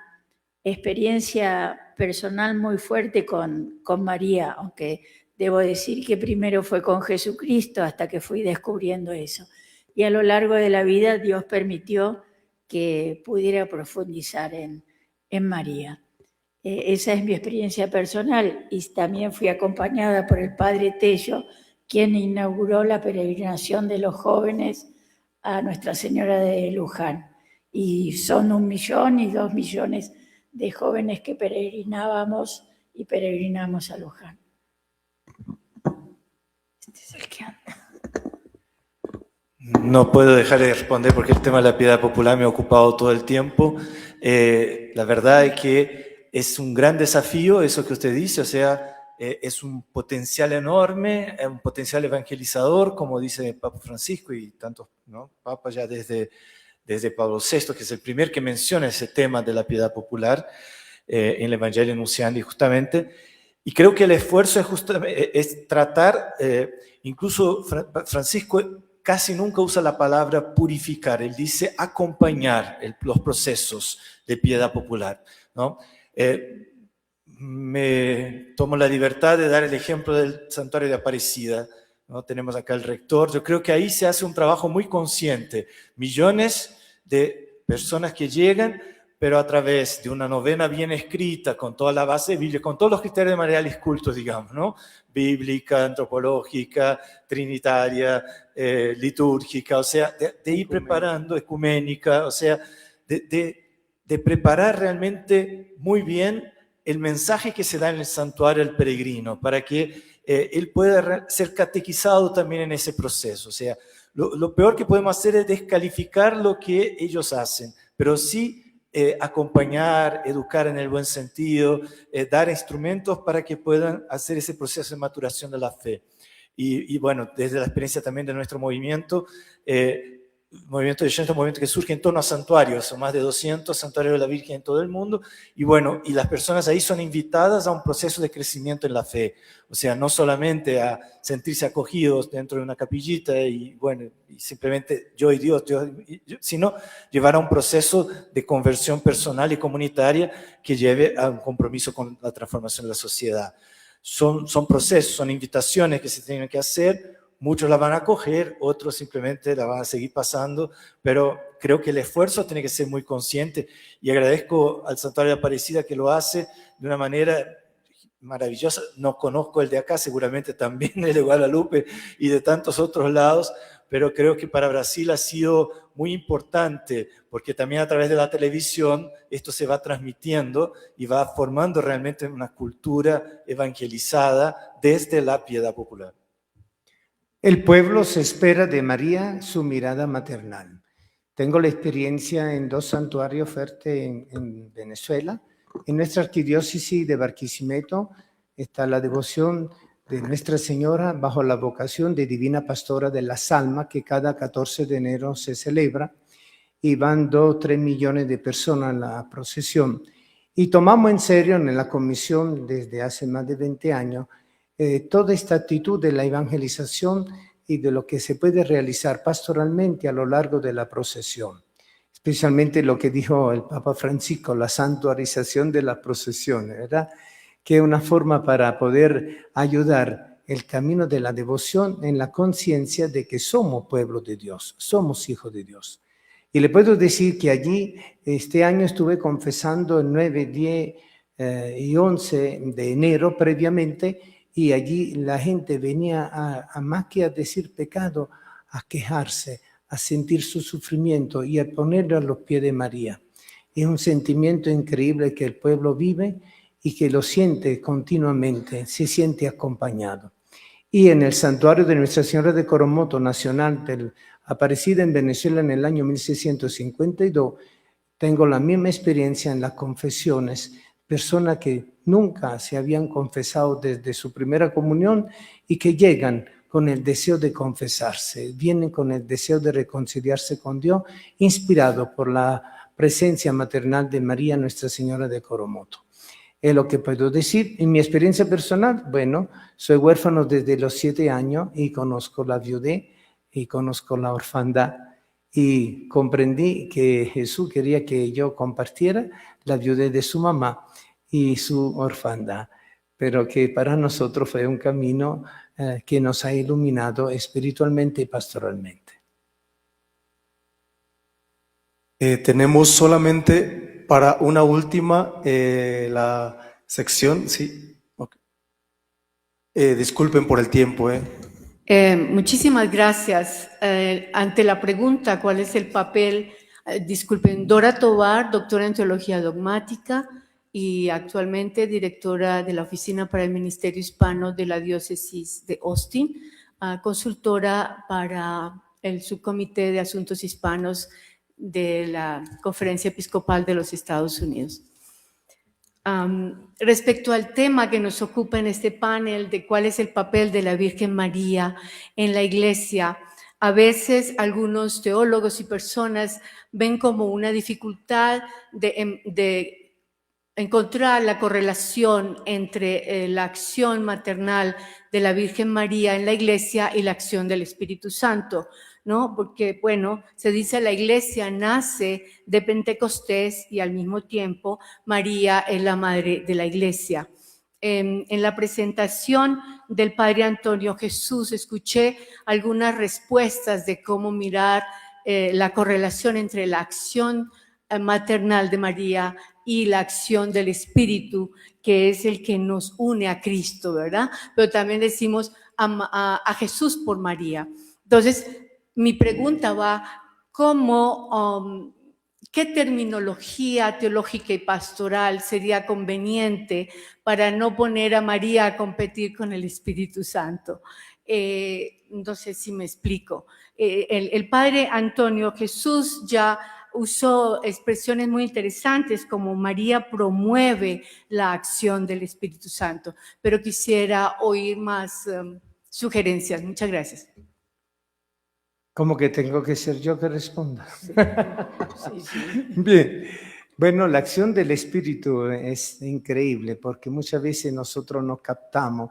experiencia personal muy fuerte con María, aunque debo decir que primero fue con Jesucristo hasta que fui descubriendo eso. Y a lo largo de la vida Dios permitió que pudiera profundizar en María. Esa es mi experiencia personal y también fui acompañada por el Padre Tello, quien inauguró la peregrinación de los jóvenes a Nuestra Señora de Luján. Y son 1 millón y 2 millones de jóvenes que peregrinábamos y peregrinamos a Luján. Este es el que anda. No puedo dejar de responder porque el tema de la piedad popular me ha ocupado todo el tiempo. La verdad es que es un gran desafío eso que usted dice, o sea, es un potencial enorme, un potencial evangelizador, como dice el Papa Francisco y tantos, ¿no?, papas ya desde Pablo VI, que es el primer que menciona ese tema de la piedad popular en el Evangelio Nunciandi justamente. Y creo que el esfuerzo es tratar, incluso Francisco casi nunca usa la palabra purificar, él dice acompañar los procesos de piedad popular, ¿no? Me tomo la libertad de dar el ejemplo del Santuario de Aparecida, ¿no? Tenemos acá el rector, yo creo que ahí se hace un trabajo muy consciente, millones de personas que llegan, pero a través de una novena bien escrita, con toda la base bíblica, con todos los criterios de materiales cultos, digamos, ¿no? Bíblica, antropológica, trinitaria, litúrgica, o sea, de ir preparando, ecuménica, o sea, de preparar realmente muy bien el mensaje que se da en el santuario al peregrino, para que él pueda ser catequizado también en ese proceso. O sea, lo peor que podemos hacer es descalificar lo que ellos hacen, pero sí acompañar, educar en el buen sentido, dar instrumentos para que puedan hacer ese proceso de maturación de la fe. Y bueno, desde la experiencia también de nuestro movimiento, movimiento de Shanto, movimiento que surge en torno a santuarios, son más de 200 santuarios de la Virgen en todo el mundo, y bueno, y las personas ahí son invitadas a un proceso de crecimiento en la fe, o sea, no solamente a sentirse acogidos dentro de una capillita y bueno, y simplemente yo y Dios, sino llevar a un proceso de conversión personal y comunitaria que lleve a un compromiso con la transformación de la sociedad. Son procesos, son invitaciones que se tienen que hacer. Muchos la van a coger, otros simplemente la van a seguir pasando, pero creo que el esfuerzo tiene que ser muy consciente y agradezco al Santuario de Aparecida que lo hace de una manera maravillosa. No conozco el de acá, seguramente también el de Guadalupe y de tantos otros lados, pero creo que para Brasil ha sido muy importante porque también a través de la televisión esto se va transmitiendo y va formando realmente una cultura evangelizada desde la piedad popular. El pueblo se espera de María su mirada maternal. Tengo la experiencia en 2 santuarios fuertes en Venezuela. En nuestra arquidiócesis de Barquisimeto está la devoción de Nuestra Señora bajo la vocación de Divina Pastora de las Almas, que cada 14 de enero se celebra, y van 2 o 3 millones de personas en la procesión. Y tomamos en serio en la comisión desde hace más de 20 años toda esta actitud de la evangelización y de lo que se puede realizar pastoralmente a lo largo de la procesión. Especialmente lo que dijo el Papa Francisco, la santuarización de las procesiones, ¿verdad? Que es una forma para poder ayudar el camino de la devoción en la conciencia de que somos pueblo de Dios, somos hijos de Dios. Y le puedo decir que allí, este año estuve confesando el 9, 10 y 11 de enero previamente, y allí la gente venía a más que a decir pecado, a quejarse, a sentir su sufrimiento y a ponerlo a los pies de María. Es un sentimiento increíble que el pueblo vive y que lo siente continuamente, se siente acompañado. Y en el santuario de Nuestra Señora de Coromoto, nacional, aparecida en Venezuela en el año 1652, tengo la misma experiencia en las confesiones, personas que nunca se habían confesado desde su primera comunión y que llegan con el deseo de confesarse, vienen con el deseo de reconciliarse con Dios, inspirado por la presencia maternal de María, Nuestra Señora de Coromoto. Es lo que puedo decir. En mi experiencia personal, bueno, soy huérfano desde los 7 años y conozco la viudez y conozco la orfandad. Y comprendí que Jesús quería que yo compartiera la viudez de su mamá y su orfandad, pero que para nosotros fue un camino que nos ha iluminado espiritualmente y pastoralmente. Tenemos solamente para una última la sección, sí. Okay. Disculpen por el tiempo. Muchísimas gracias. Ante la pregunta, ¿cuál es el papel? Disculpen, Dora Tovar, doctora en Teología Dogmática y actualmente directora de la Oficina para el Ministerio Hispano de la Diócesis de Austin, consultora para el Subcomité de Asuntos Hispanos de la Conferencia Episcopal de los Estados Unidos. Respecto al tema que nos ocupa en este panel de cuál es el papel de la Virgen María en la Iglesia, a veces algunos teólogos y personas ven como una dificultad de encontrar la correlación entre la acción maternal de la Virgen María en la Iglesia y la acción del Espíritu Santo, ¿no? Porque, bueno, se dice la Iglesia nace de Pentecostés y al mismo tiempo María es la madre de la Iglesia. En la presentación del Padre Antonio Jesús escuché algunas respuestas de cómo mirar la correlación entre la acción maternal de María y la acción del Espíritu, que es el que nos une a Cristo, ¿verdad? Pero también decimos a Jesús por María. Entonces, mi pregunta va, ¿cómo, qué terminología teológica y pastoral sería conveniente para no poner a María a competir con el Espíritu Santo? No sé si me explico. El Padre Antonio Jesús ya usó expresiones muy interesantes como María promueve la acción del Espíritu Santo, pero quisiera oír más sugerencias. Muchas gracias. ¿Cómo que tengo que ser yo que responda? Sí. Bien, bueno, la acción del Espíritu es increíble porque muchas veces nosotros no captamos.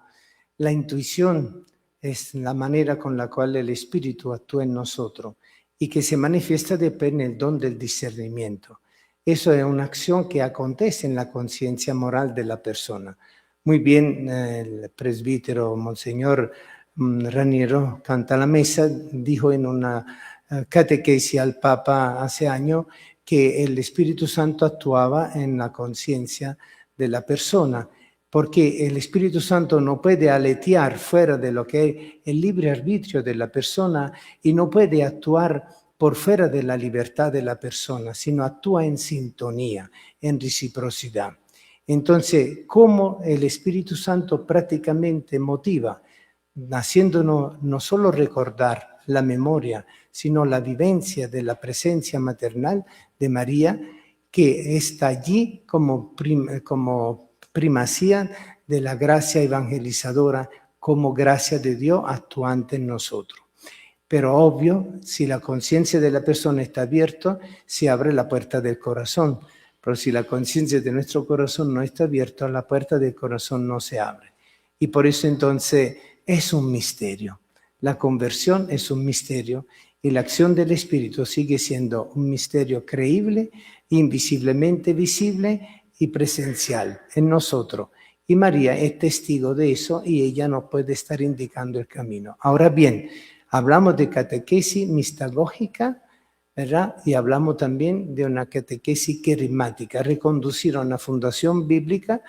La intuición es la manera con la cual el Espíritu actúa en nosotros y que se manifiesta después en el don del discernimiento. Eso es una acción que acontece en la conciencia moral de la persona. Muy bien, el presbítero Monseñor Raniero Cantalamessa dijo en una catequesis al Papa hace años que el Espíritu Santo actuaba en la conciencia de la persona, porque el Espíritu Santo no puede aletear fuera de lo que es el libre arbitrio de la persona y no puede actuar por fuera de la libertad de la persona, sino actúa en sintonía, en reciprocidad. Entonces, ¿cómo el Espíritu Santo prácticamente motiva? Haciéndonos no solo recordar la memoria, sino la vivencia de la presencia maternal de María, que está allí como primacía de la gracia evangelizadora, como gracia de Dios actuante en nosotros. Pero obvio, si la conciencia de la persona está abierta, se abre la puerta del corazón. Pero si la conciencia de nuestro corazón no está abierta, la puerta del corazón no se abre. Y por eso entonces es un misterio. La conversión es un misterio y la acción del Espíritu sigue siendo un misterio creíble, invisiblemente visible y presencial en nosotros. Y María es testigo de eso y ella nos puede estar indicando el camino. Ahora bien, hablamos de catequesis mistagógica, ¿verdad? Y hablamos también de una catequesis querigmática, reconducir a una fundamentación bíblica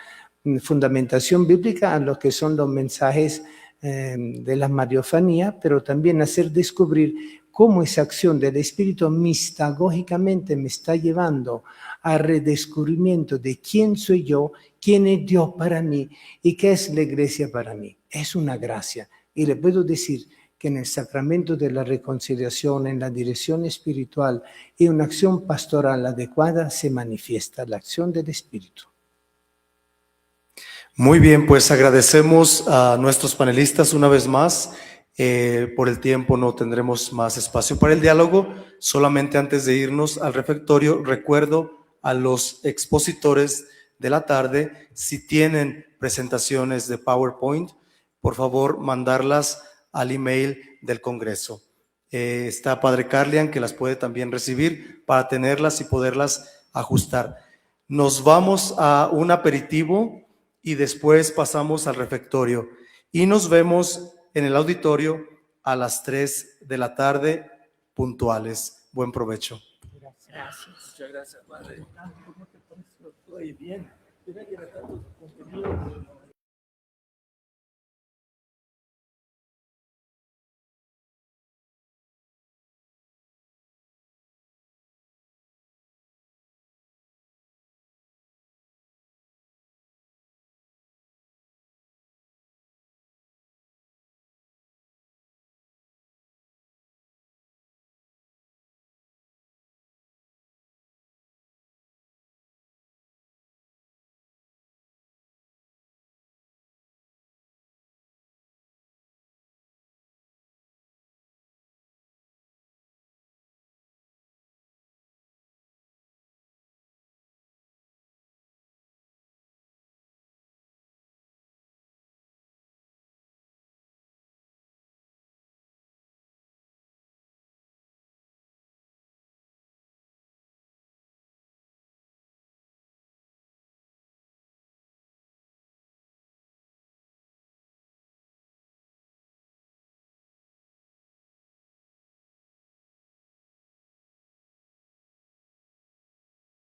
a lo que son los mensajes de la Mariofanía, pero también hacer descubrir cómo esa acción del Espíritu mistagógicamente me está llevando al redescubrimiento de quién soy yo, quién es Dios para mí y qué es la Iglesia para mí. Es una gracia. Y le puedo decir que en el sacramento de la reconciliación, en la dirección espiritual y una acción pastoral adecuada se manifiesta la acción del Espíritu. Muy bien, pues agradecemos a nuestros panelistas una vez más. Por el tiempo no tendremos más espacio para el diálogo. Solamente antes de irnos al refectorio, recuerdo a los expositores de la tarde, si tienen presentaciones de PowerPoint, por favor mandarlas al email del Congreso. Está Padre Carlian, que las puede también recibir para tenerlas y poderlas ajustar. Nos vamos a un aperitivo y después pasamos al refectorio. Y nos vemos en el auditorio a las 3 de la tarde puntuales. Buen provecho. Gracias. Muchas gracias, Padre. Muy bien. Mira que era tanto contenido.